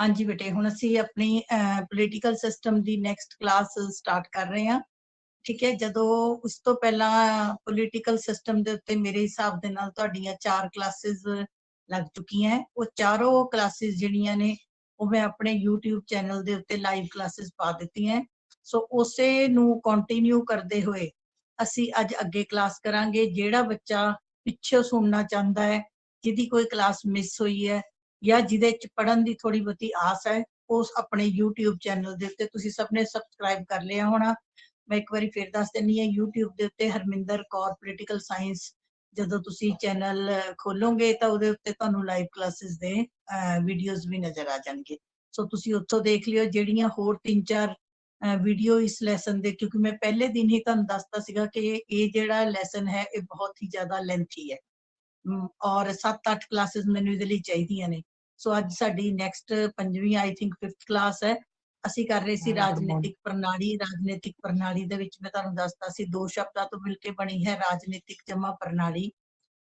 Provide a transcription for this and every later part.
हाँ जी बेटे, हुण असीं अपनी पोलिटिकल सिस्टम दी नैक्सट क्लास स्टार्ट कर रहे हैं। ठीक है, जदों उस तो पहलां पोलिटिकल सिस्टम दे उत्ते मेरे हिसाब दे नाल तुहाडीआं 4 क्लासिस लग चुकीआं हैं। वो चारों क्लासिस जिहड़ियां ने वो मैं अपने यूट्यूब चैनल दे उत्ते लाइव क्लासिस पा दित्तियां हैं। सो उसे नूं कंटिन्यू करदे होए असीं अज अगे क्लास करांगे। जिहड़ा बच्चा पिछों सुणना चाहुंदा है, जिहदी कोई क्लास मिस होई है या जिहदे च पढ़न दी थोड़ी बहुती आस है, उस अपने यूट्यूब चैनल दे उत्ते तुसीं सब ने सबसक्राइब कर लिया होना। मैं एक बारी फिर दस दिंदी हां, यूट्यूब दे उत्ते हरमिंदर कौर पोलिटिकल साइंस जदों तुसीं चैनल खोलोगे तां उहदे उत्ते तुहानूं लाइव क्लासिस दे वीडियोज़ भी नज़र आ जाणगे। सो तुसीं उत्थों देख लिओ। जिहड़ियां होर 3-4 वीडियो इस लैसन दे, क्योंकि मैं पहले दिन ही तुहानूं दसता सीगा कि ये जिहड़ा लैसन है ये बहुत ही ज़्यादा लेंथी है और 7-8 क्लासिस मैनूं इहदे लई चाहीदियां ने। सो अज साडी नैक्सट 5वीं आई थिंक 5th क्लास है। ਅਸੀਂ ਕਰ ਰਹੇ ਸੀ ਰਾਜਨੀਤਿਕ ਪ੍ਰਣਾਲੀ। ਰਾਜਨੀਤਿਕ ਪ੍ਰਣਾਲੀ ਦੇ ਵਿੱਚ ਮੈਂ ਤੁਹਾਨੂੰ ਦੱਸਤਾ ਸੀ 2 ਸ਼ਬਦਾਂ ਤੋਂ ਮਿਲ ਕੇ ਬਣੀ ਹੈ ਰਾਜਨੀਤਿਕ ਜਮਾ ਪ੍ਰਣਾਲੀ।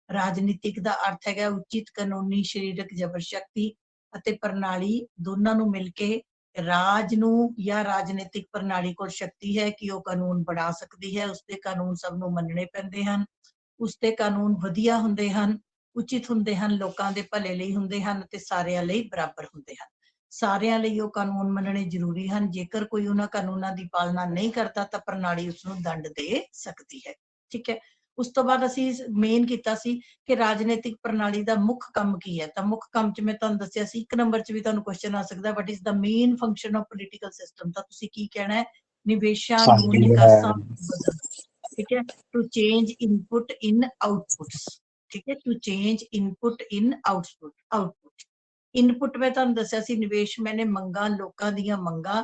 ਰਾਜਨੀਤਿਕ ਦਾ ਅਰਥ ਹੈਗਾ ਉਚਿਤ ਕਾਨੂੰਨੀ ਸਰੀਰਕ ਜਬਰ ਸ਼ਕਤੀ ਅਤੇ ਪ੍ਰਣਾਲੀ ਦੋਨਾਂ ਨੂੰ ਮਿਲ ਕੇ ਰਾਜ ਨੂੰ ਜਾਂ ਰਾਜਨੀਤਿਕ ਪ੍ਰਣਾਲੀ ਕੋਲ ਸ਼ਕਤੀ ਹੈ ਕਿ ਉਹ ਕਾਨੂੰਨ ਬਣਾ ਸਕਦੀ ਹੈ। ਉਸਦੇ ਕਾਨੂੰਨ ਸਭ ਨੂੰ ਮੰਨਣੇ ਪੈਂਦੇ ਹਨ। ਉਸਦੇ ਕਾਨੂੰਨ ਵਧੀਆ ਹੁੰਦੇ ਹਨ, ਉਚਿਤ ਹੁੰਦੇ ਹਨ, ਲੋਕਾਂ ਦੇ ਭਲੇ ਲਈ ਹੁੰਦੇ ਹਨ ਤੇ ਸਾਰਿਆਂ ਲਈ ਬਰਾਬਰ ਹੁੰਦੇ ਹਨ। ਸਾਰਿਆਂ ਲਈ ਉਹ ਕਾਨੂੰਨ ਮੰਨਣੇ ਜ਼ਰੂਰੀ ਹਨ। ਜੇਕਰ ਕੋਈ ਉਹਨਾਂ ਕਾਨੂੰਨਾਂ ਦੀ ਪਾਲਣਾ ਨਹੀਂ ਕਰਦਾ ਤਾਂ ਪ੍ਰਣਾਲੀ ਉਸਨੂੰ ਦੰਡ ਦੇ ਸਕਦੀ ਹੈ। ਠੀਕ ਹੈ, ਉਸ ਤੋਂ ਬਾਅਦ ਅਸੀਂ ਮੇਨ ਕੀਤਾ ਸੀ ਕਿ ਰਾਜਨੀਤਿਕ ਪ੍ਰਣਾਲੀ ਦਾ ਮੁੱਖ ਕੰਮ ਕੀ ਹੈ। ਤਾਂ ਮੁੱਖ ਕੰਮ 'ਚ ਮੈਂ ਤੁਹਾਨੂੰ ਦੱਸਿਆ ਸੀ 1 ਨੰਬਰ 'ਚ ਵੀ ਤੁਹਾਨੂੰ ਕੁਐਸਚਨ ਆ ਸਕਦਾ, what is the main function of political system. ਤਾਂ ਤੁਸੀਂ ਕੀ ਕਹਿਣਾ ਹੈ? ਨਿਵੇਸ਼ਾਂ ਨੂੰ ਨਿਕਾਸਾਂ ਬਦਲਣਾ। ठीक है, to change input in outputs. ठीक है, to change input in output. Input मैं तुहानूं दस्सिया सी निवेश मैंने मंगां, लोकां दीयां मंगां।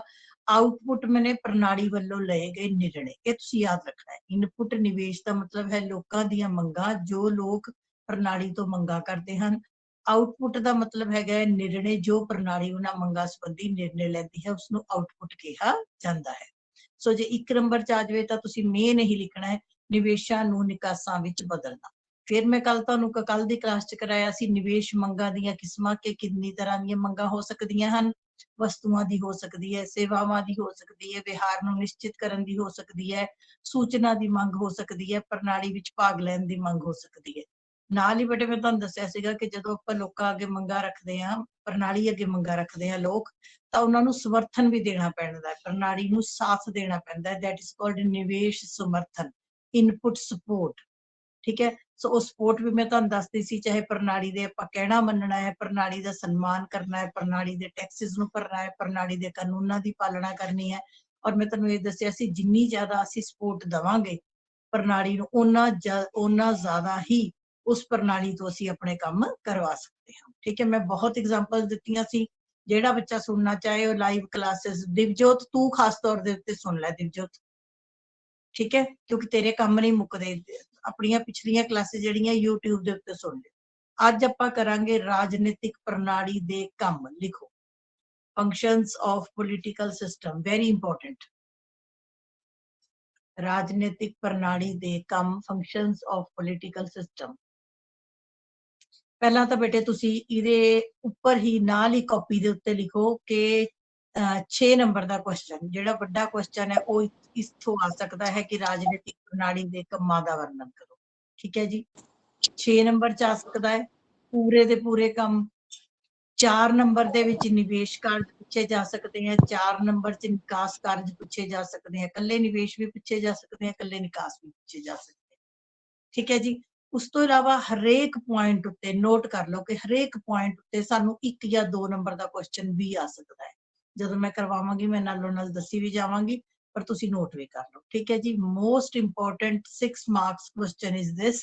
आउटपुट मैंने प्रणाली वालों लए गए निर्णय। ये तुसीं याद रखना है। इनपुट निवेश का मतलब है लोकां दीयां मंगां, जो लोग प्रणाली तो मंगां करते हैं। आउटपुट का मतलब है निर्णय, जो प्रणाली उन्हां मंगां संबंधी निर्णय लैंदी है, उसनूं आउटपुट कहा जाता है। सो जे 1 नंबर च आ जाए तो तुसीं मेन ही लिखना है निवेशां नूं निकासां विच बदलना। फिर मैं कल तुहानूं कल दी क्लास च कराया सी निवेश मंगां दीयां किस्मां कि कितनी तरह दीयां मंगां हो सकदियां हन। वस्तुआं दी हो सकदी है, सेवावां दी हो सकदी है, विहार नूं निश्चित करन दी हो सकदी है, सूचना दी मंग हो सकदी है, प्रणाली विच भाग लैण दी मंग हो सकदी है। नाल ही बेटे मैं तुहानूं दस्सिया सीगा कि जदों आपां लोकां अगे मंगां रखदे हां, प्रणाली अगे मंगां रखदे हां लोक, ਤਾਂ ਉਹਨਾਂ ਨੂੰ ਸਮਰਥਨ ਵੀ ਦੇਣਾ ਪੈਂਦਾ ਹੈ, ਪ੍ਰਣਾਲੀ ਨੂੰ ਸਾਥ ਦੇਣਾ ਪੈਂਦਾ ਹੈ। ਦੈਟ ਇਜ਼ ਕਾਲਡ ਨਿਵੇਸ਼ ਸਮਰਥਨ, ਇਨਪੁਟ ਸਪੋਰਟ। ਠੀਕ ਹੈ, ਸੋ ਉਹ ਸਪੋਰਟ ਵੀ ਮੈਂ ਤੁਹਾਨੂੰ ਦੱਸਦੀ ਸੀ, ਚਾਹੇ ਪ੍ਰਣਾਲੀ ਦੇ ਆਪਾਂ ਕਹਿਣਾ ਮੰਨਣਾ ਹੈ, ਪ੍ਰਣਾਲੀ ਦਾ ਸਨਮਾਨ ਕਰਨਾ ਹੈ, ਪ੍ਰਣਾਲੀ ਦੇ ਟੈਕਸਿਸ ਨੂੰ ਭਰਨਾ ਹੈ, ਪ੍ਰਣਾਲੀ ਦੇ ਕਾਨੂੰਨਾਂ ਦੀ ਪਾਲਣਾ ਕਰਨੀ ਹੈ। ਔਰ ਮੈਂ ਤੁਹਾਨੂੰ ਇਹ ਦੱਸਿਆ ਸੀ ਜਿੰਨੀ ਜ਼ਿਆਦਾ ਅਸੀਂ ਸਪੋਰਟ ਦੇਵਾਂਗੇ ਪ੍ਰਣਾਲੀ ਨੂੰ, ਓਨਾ ਜ਼ਿਆਦਾ ਹੀ ਉਸ ਪ੍ਰਣਾਲੀ ਤੋਂ ਅਸੀਂ ਆਪਣੇ ਕੰਮ ਕਰਵਾ ਸਕਦੇ ਹਾਂ। ਠੀਕ ਹੈ, ਮੈਂ ਬਹੁਤ ਐਗਜ਼ਾਮਪਲ ਦਿੱਤੀਆਂ ਸੀ। ਜਿਹੜਾ ਬੱਚਾ ਸੁਣਨਾ ਚਾਹੇ ਉਹ ਲਾਈਵ ਕਲਾਸਿਸ, ਦਿਵਜੋਤ ਤੂੰ ਖਾਸ ਤੌਰ ਦੇ ਉੱਤੇ ਸੁਣ ਲੈ ਦਿਵਜੋਤ। ਠੀਕ ਹੈ, ਕਿਉਂਕਿ ਤੇਰੇ ਕੰਮ ਨਹੀਂ ਮੁੱਕਦੇ। ਆਪਣੀਆਂ ਪਿਛਲੀਆਂ ਕਲਾਸਿਸ ਜਿਹੜੀਆਂ YouTube ਦੇ ਉੱਤੇ ਸੁਣ ਲਿਓ। ਅੱਜ ਆਪਾਂ ਕਰਾਂਗੇ ਰਾਜਨੀਤਿਕ ਪ੍ਰਣਾਲੀ ਦੇ ਕੰਮ। ਲਿਖੋ functions of political system, very important. ਰਾਜਨੀਤਿਕ ਪ੍ਰਣਾਲੀ ਦੇ ਕੰਮ, ਫੰਕਸ਼ਨਸ ਆਫ ਪੋਲੀਟੀਕਲ ਸਿਸਟਮ। ਪਹਿਲਾਂ ਤਾਂ ਬੇਟੇ ਤੁਸੀਂ ਇਹਦੇ ਉੱਪਰ ਹੀ ਨਾਲ ਹੀ ਕਾਪੀ ਦੇ ਉੱਤੇ ਲਿਖੋ ਕਿ 6 ਨੰਬਰ ਦਾ ਕੁਐਸਚਨ, ਜਿਹੜਾ ਵੱਡਾ ਕੁਐਸਚਨ ਹੈ ਉਹ ਇਥੋਂ ਆ ਸਕਦਾ ਹੈ ਕਿ ਰਾਜਨੀਤਿਕ ਪ੍ਰਣਾਲੀ ਦੇ ਕੰਮਾਂ ਦਾ ਵਰਣਨ ਕਰੋ। ਠੀਕ ਹੈ ਜੀ, 6 ਨੰਬਰ 'ਚ ਆ ਸਕਦਾ ਹੈ ਪੂਰੇ ਦੇ ਪੂਰੇ ਕੰਮ। 4 ਨੰਬਰ ਦੇ ਵਿੱਚ ਨਿਵੇਸ਼ ਕਾਰਜ ਪੁੱਛੇ ਜਾ ਸਕਦੇ हैं, 4 ਨੰਬਰ 'ਚ ਨਿਕਾਸ ਕਾਰਜ ਪੁੱਛੇ ਜਾ ਸਕਦੇ हैं। ਇਕੱਲੇ ਨਿਵੇਸ਼ ਵੀ ਪੁੱਛੇ ਜਾ ਸਕਦੇ हैं, ਇਕੱਲੇ ਨਿਕਾਸ ਵੀ ਪੁੱਛੇ ਜਾ ਸਕਦੇ हैं। ਠੀਕ ਹੈ ਜੀ, ਉਸ ਤੋਂ ਇਲਾਵਾ ਹਰੇਕ ਪੁਆਇੰਟ ਉੱਤੇ ਨੋਟ ਕਰ ਲਓ ਕਿ ਹਰੇਕ ਪੁਆਇੰਟ ਉੱਤੇ ਸਾਨੂੰ 1 ਜਾਂ 2 ਨੰਬਰ ਦਾ ਕੁਐਸਚਨ ਵੀ ਆ ਸਕਦਾ ਹੈ। ਜਦੋਂ ਮੈਂ ਕਰਵਾਵਾਂਗੀ ਮੈਂ ਨਾਲੋਂ ਨਾਲ ਦੱਸੀ ਵੀ ਜਾਵਾਂਗੀ, ਪਰ ਤੁਸੀਂ ਨੋਟ ਵੀ ਕਰ ਲਓ। ਠੀਕ ਹੈ ਜੀ, most important 6 marks question is this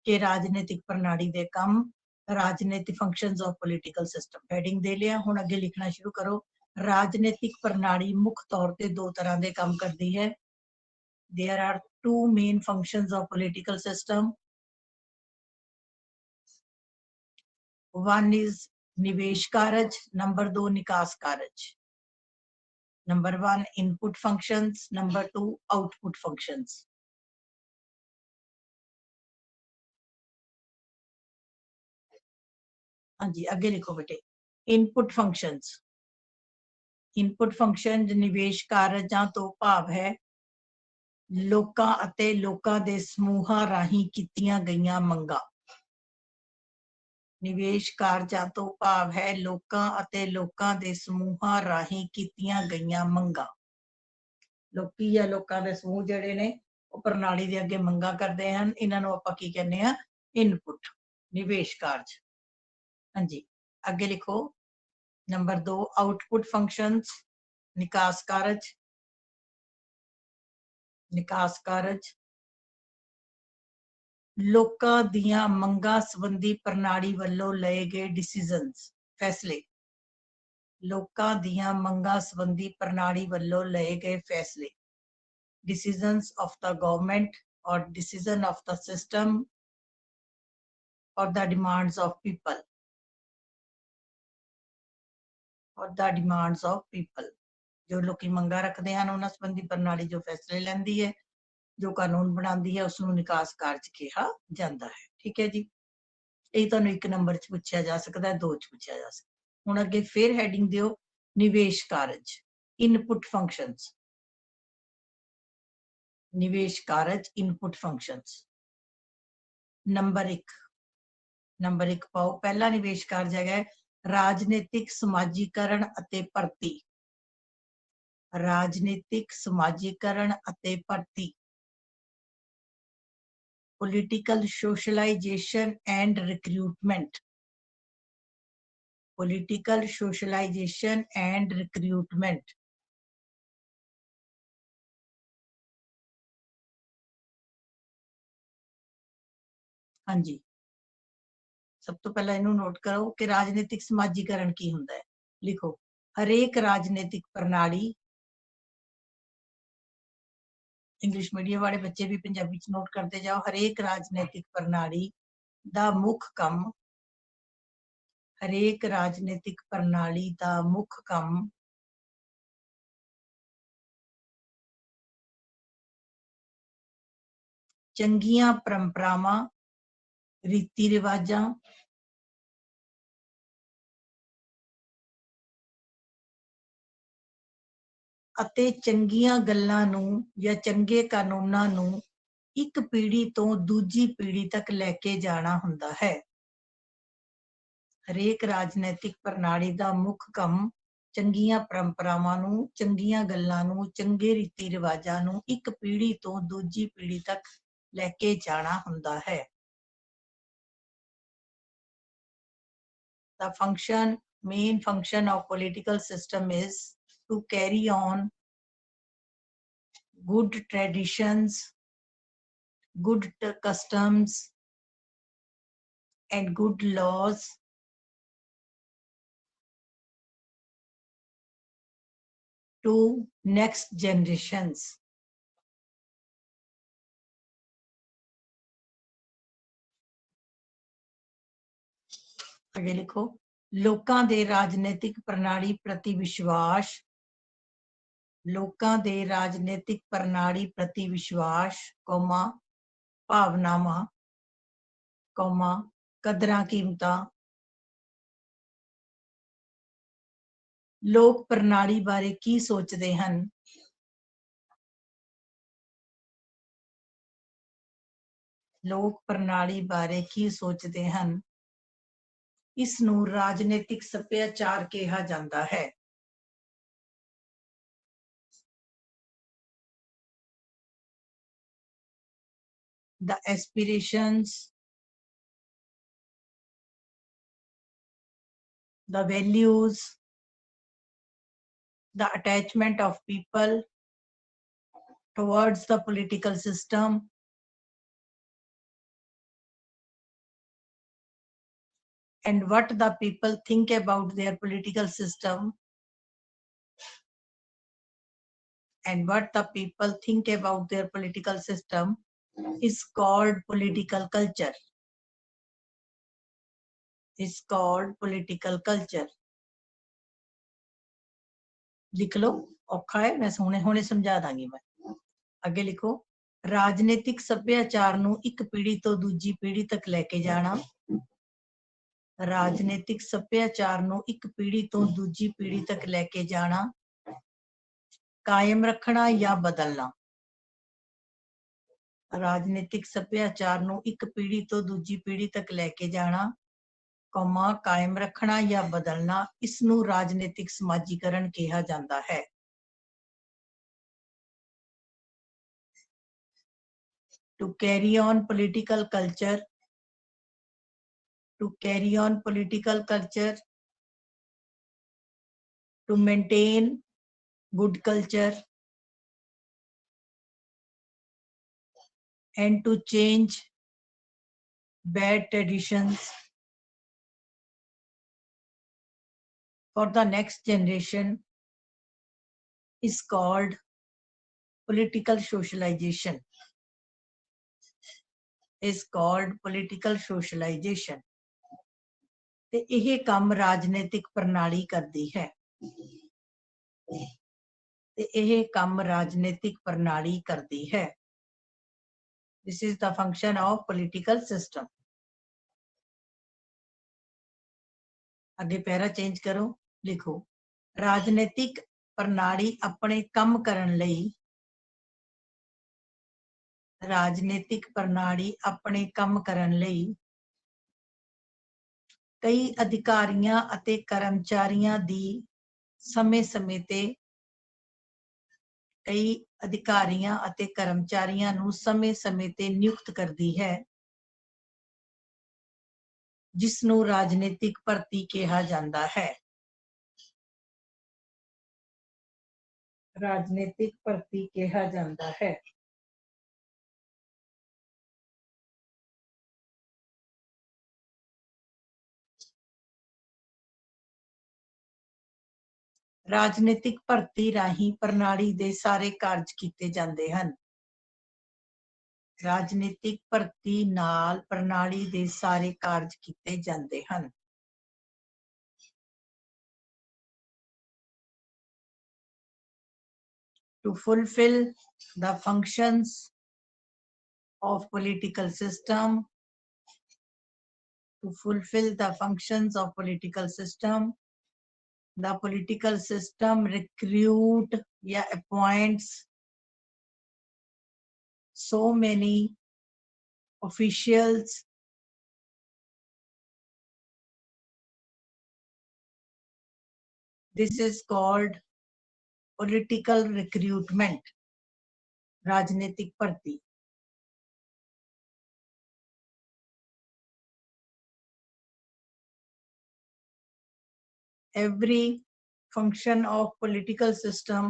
ਕਿ ਰਾਜਨੀਤਿਕ ਪ੍ਰਣਾਲੀ ਦੇ ਕੰਮ, ਰਾਜਨੀਤਿਕ functions of political system. Heading ਦੇ ਲਿਆ, ਹੁਣ ਅੱਗੇ ਲਿਖਣਾ ਸ਼ੁਰੂ ਕਰੋ। ਰਾਜਨੀਤਿਕ ਪ੍ਰਣਾਲੀ ਮੁੱਖ ਤੌਰ ਤੇ 2 ਤਰ੍ਹਾਂ ਦੇ ਕੰਮ ਕਰਦੀ ਹੈ। There are 2 main functions of political system. One is निवेश कारज, number 2 निकास कारज। Number 1 input functions, number 2 output functions. हाँ जी, आगे लिखो बेटे। Input functions, ਇਨਪੁਟ ਫੰਕਸ਼ਨ ਨਿਵੇਸ਼ ਕਾਰਜਾਂ ਤੋਂ ਭਾਵ ਹੈ ਲੋਕਾਂ ਅਤੇ ਲੋਕਾਂ ਦੇ ਸਮੂਹਾਂ ਰਾਹੀਂ ਕੀਤੀਆਂ ਗਈਆਂ ਮੰਗਾਂ। ਨਿਵੇਸ਼ ਕਾਰਜਾਂ ਤੋਂ ਭਾਵ ਹੈ ਲੋਕਾਂ ਅਤੇ ਲੋਕਾਂ ਦੇ ਸਮੂਹਾਂ ਰਾਹੀਂ ਕੀਤੀਆਂ ਗਈਆਂ ਮੰਗਾਂ। ਲੋਕੀ ਜਾਂ ਲੋਕਾਂ ਦੇ ਸਮੂਹ ਜਿਹੜੇ ਨੇ ਉਹ ਪ੍ਰਣਾਲੀ ਦੇ ਅੱਗੇ ਮੰਗਾਂ ਕਰਦੇ ਹਨ, ਇਹਨਾਂ ਨੂੰ ਆਪਾਂ ਕੀ ਕਹਿੰਦੇ ਆ? ਇਨਪੁਟ, ਨਿਵੇਸ਼ ਕਾਰਜ। ਹਾਂਜੀ, ਅੱਗੇ ਲਿਖੋ ਨੰਬਰ 2 ਆਊਟਪੁੱਟ ਫੰਕਸ਼ਨਸ, ਨਿਕਾਸ ਕਾਰਜ। ਨਿਕਾਸ ਕਾਰਜ ਲੋਕਾਂ ਦੀਆਂ ਮੰਗਾਂ ਸੰਬੰਧੀ ਪ੍ਰਣਾਲੀ ਵੱਲੋਂ ਲਏ ਗਏ ਡਿਸੀਜਨਸ, ਫੈਸਲੇ। ਲੋਕਾਂ ਦੀਆਂ ਮੰਗਾਂ ਸੰਬੰਧੀ ਪ੍ਰਣਾਲੀ ਵੱਲੋਂ ਲਏ ਗਏ ਫੈਸਲੇ। decisions of the government or decision of the system or the demands of people or the demands of people। ਜੋ ਲੋਕੀ ਮੰਗਾਂ ਰੱਖਦੇ ਹਨ ਉਹਨਾਂ ਸੰਬੰਧੀ ਪ੍ਰਣਾਲੀ ਜੋ ਫੈਸਲੇ ਲੈਂਦੀ ਹੈ, ਜੋ ਕਾਨੂੰਨ ਬਣਾਉਂਦੀ ਹੈ, ਉਸ ਨੂੰ ਨਿਕਾਸ ਕਾਰਜ ਕਿਹਾ ਜਾਂਦਾ ਹੈ। ਠੀਕ ਹੈ ਜੀ, ਇਹ ਤੁਹਾਨੂੰ 1 ਨੰਬਰ 'ਚ ਪੁੱਛਿਆ ਜਾ ਸਕਦਾ ਹੈ, 2 'ਚ ਪੁੱਛਿਆ ਜਾ ਸਕਦਾ। ਹੁਣ ਅੱਗੇ ਫਿਰ ਹੈਡਿੰਗ ਦਿਓ ਨਿਵੇਸ਼ ਕਾਰਜ, ਇਨਪੁਟ ਫੰਕਸ਼ਨਸ। ਨਿਵੇਸ਼ ਕਾਰਜ ਇਨਪੁਟ ਫੰਕਸ਼ਨਸ। ਨੰਬਰ 1 ਪਾਓ। ਪਹਿਲਾ ਨਿਵੇਸ਼ ਕਾਰਜ ਹੈਗਾ ਰਾਜਨੀਤਿਕ ਸਮਾਜੀਕਰਨ ਅਤੇ ਭਰਤੀ। ਰਾਜਨੀਤਿਕ ਸਮਾਜੀਕਰਨ ਅਤੇ ਭਰਤੀ। Political socialisation and recruitment. Political socialisation and recruitment. ਹਾਂਜੀ, ਸਭ ਤੋਂ ਪਹਿਲਾਂ ਇਹਨੂੰ ਨੋਟ ਕਰੋ ਕਿ ਰਾਜਨੀਤਿਕ ਸਮਾਜੀਕਰਨ ਕੀ ਹੁੰਦਾ ਹੈ। ਲਿਖੋ ਹਰੇਕ ਰਾਜਨੀਤਿਕ ਪ੍ਰਣਾਲੀ, ਇੰਗਲਿਸ਼ ਮੀਡੀਅਮ ਵਾਲੇ ਬੱਚੇ ਵੀ ਪੰਜਾਬੀ ਚ ਨੋਟ ਕਰਦੇ ਜਾਓ। ਹਰੇਕ ਰਾਜਨੀਤਿਕ ਪ੍ਰਣਾਲੀ ਦਾ ਮੁੱਖ ਕੰਮ, ਹਰੇਕ ਰਾਜਨੀਤਿਕ ਪ੍ਰਣਾਲੀ ਦਾ ਮੁੱਖ ਕੰਮ ਚੰਗੀਆਂ ਪਰੰਪਰਾਵਾਂ, ਰੀਤੀ ਰਿਵਾਜਾਂ ਅਤੇ ਚੰਗੀਆਂ ਗੱਲਾਂ ਨੂੰ ਜਾਂ ਚੰਗੇ ਕਾਨੂੰਨਾਂ ਨੂੰ ਇੱਕ ਪੀੜ੍ਹੀ ਤੋਂ ਦੂਜੀ ਪੀੜ੍ਹੀ ਤੱਕ ਲੈ ਕੇ ਜਾਣਾ ਹੁੰਦਾ ਹੈ। ਹਰੇਕ ਰਾਜਨੀਤਿਕ ਪ੍ਰਣਾਲੀ ਦਾ ਮੁੱਖ ਕੰਮ ਚੰਗੀਆਂ ਪਰੰਪਰਾਵਾਂ ਨੂੰ, ਚੰਗੀਆਂ ਗੱਲਾਂ ਨੂੰ, ਚੰਗੇ ਰੀਤੀ ਰਿਵਾਜਾਂ ਨੂੰ ਇੱਕ ਪੀੜ੍ਹੀ ਤੋਂ ਦੂਜੀ ਪੀੜ੍ਹੀ ਤੱਕ ਲੈ ਕੇ ਜਾਣਾ ਹੁੰਦਾ ਹੈ। The main function of political system is to carry on good traditions, good customs and good laws to next generations। ਅੱਗੇ ਲਿਖੋ ਲੋਕਾਂ ਦੇ ਰਾਜਨੀਤਿਕ ਪ੍ਰਣਾਲੀ ਪ੍ਰਤੀ ਵਿਸ਼ਵਾਸ। ਲੋਕਾਂ ਦੇ ਰਾਜਨੀਤਿਕ ਪ੍ਰਣਾਲੀ ਪ੍ਰਤੀ ਵਿਸ਼ਵਾਸ, ਭਾਵਨਾਵਾਂ, ਕਦਰਾਂ ਕੀਮਤਾਂ। ਲੋਕ ਪ੍ਰਣਾਲੀ ਬਾਰੇ ਕੀ ਸੋਚਦੇ ਹਨ? ਲੋਕ ਪ੍ਰਣਾਲੀ ਬਾਰੇ ਕੀ ਸੋਚਦੇ ਹਨ? ਇਸ ਨੂੰ ਰਾਜਨੀਤਿਕ ਸੱਭਿਆਚਾਰ ਕਿਹਾ ਜਾਂਦਾ ਹੈ। The aspirations, the values, the attachment of people towards the political system and what the people think about their political system and what the people think about their political system is called political culture। is called political culture। लिख लो, औखा है, मैं ਹੁਣੇ ਸਮਝਾ ਦਾਂਗੀ ਮੈਂ। ਅੱਗੇ ਲਿਖੋ ਰਾਜਨੀਤਿਕ ਸੱਭਿਆਚਾਰ ਨੂੰ ਇੱਕ ਪੀੜ੍ਹੀ ਤੋਂ ਦੂਜੀ ਪੀੜ੍ਹੀ ਤੱਕ ਲੈ ਕੇ ਜਾਣਾ। ਰਾਜਨੀਤਿਕ ਸੱਭਿਆਚਾਰ ਨੂੰ ਇੱਕ ਪੀੜ੍ਹੀ ਤੋਂ ਦੂਜੀ ਪੀੜ੍ਹੀ ਤੱਕ ਲੈ ਕੇ ਜਾਣਾ कायम रखना या बदलना। राजनीतिक सभ्याचार ਨੂੰ ਇੱਕ ਪੀੜ੍ਹੀ ਤੋਂ ਦੂਜੀ ਪੀੜ੍ਹੀ ਤੱਕ ਲੈ ਕੇ ਜਾਣਾ, ਕੌਮਾ ਕਾਇਮ ਰੱਖਣਾ ਜਾਂ ਬਦਲਣਾ, ਇਸ ਨੂੰ ਰਾਜਨੀਤਿਕ ਸਮਾਜੀਕਰਨ ਕਿਹਾ ਜਾਂਦਾ ਹੈ। To carry on political culture, to carry on political culture, to maintain good culture, and to change bad traditions for the next generation is called political socialization. Is called political socialization. ਤੇ ਇਹ ਕੰਮ ਰਾਜਨੀਤਿਕ ਪ੍ਰਣਾਲੀ ਕਰਦੀ ਹੈ। ਤੇ ਇਹ ਕੰਮ ਰਾਜਨੀਤਿਕ ਪ੍ਰਣਾਲੀ ਕਰਦੀ ਹੈ। This is the function of political system. ਅੱਗੇ ਪੈਰਾ ਚੇਂਜ ਕਰੋ, ਲਿਖੋ ਰਾਜਨੀਤਿਕ ਪ੍ਰਣਾਲੀ ਆਪਣੇ ਕੰਮ ਕਰਨ ਲਈ, ਰਾਜਨੀਤਿਕ ਪ੍ਰਣਾਲੀ ਆਪਣੇ ਕੰਮ ਕਰਨ ਲਈ ਕਈ ਅਧਿਕਾਰੀਆਂ ਅਤੇ ਕਰਮਚਾਰੀਆਂ ਦੀ ਸਮੇਂ-ਸਮੇਂ ਤੇ ਕਈ ਅਧਿਕਾਰੀਆਂ ਅਤੇ ਕਰਮਚਾਰੀਆਂ ਨੂੰ ਸਮੇਂ-ਸਮੇਂ ਤੇ ਨਿਯੁਕਤ ਕਰਦੀ ਹੈ, ਜਿਸ ਨੂੰ ਰਾਜਨੀਤਿਕ ਭਰਤੀ ਕਿਹਾ ਜਾਂਦਾ ਹੈ। ਰਾਜਨੀਤਿਕ ਭਰਤੀ ਕਿਹਾ ਜਾਂਦਾ ਹੈ। ਰਾਜਨੀਤਿਕ ਭਰਤੀ ਰਾਹੀਂ ਪ੍ਰਣਾਲੀ ਦੇ ਸਾਰੇ ਕਾਰਜ ਕੀਤੇ ਜਾਂਦੇ ਹਨ। ਰਾਜਨੀਤਿਕ ਭਰਤੀ ਨਾਲ ਪ੍ਰਣਾਲੀ ਦੇ ਸਾਰੇ ਕਾਰਜ ਕੀਤੇ ਜਾਂਦੇ ਹਨ। To fulfill the functions of political system, to fulfill the functions of political system, the political system recruit या appoints so many officials this is called political recruitment, राजनीतिक भर्ती। Every function of political system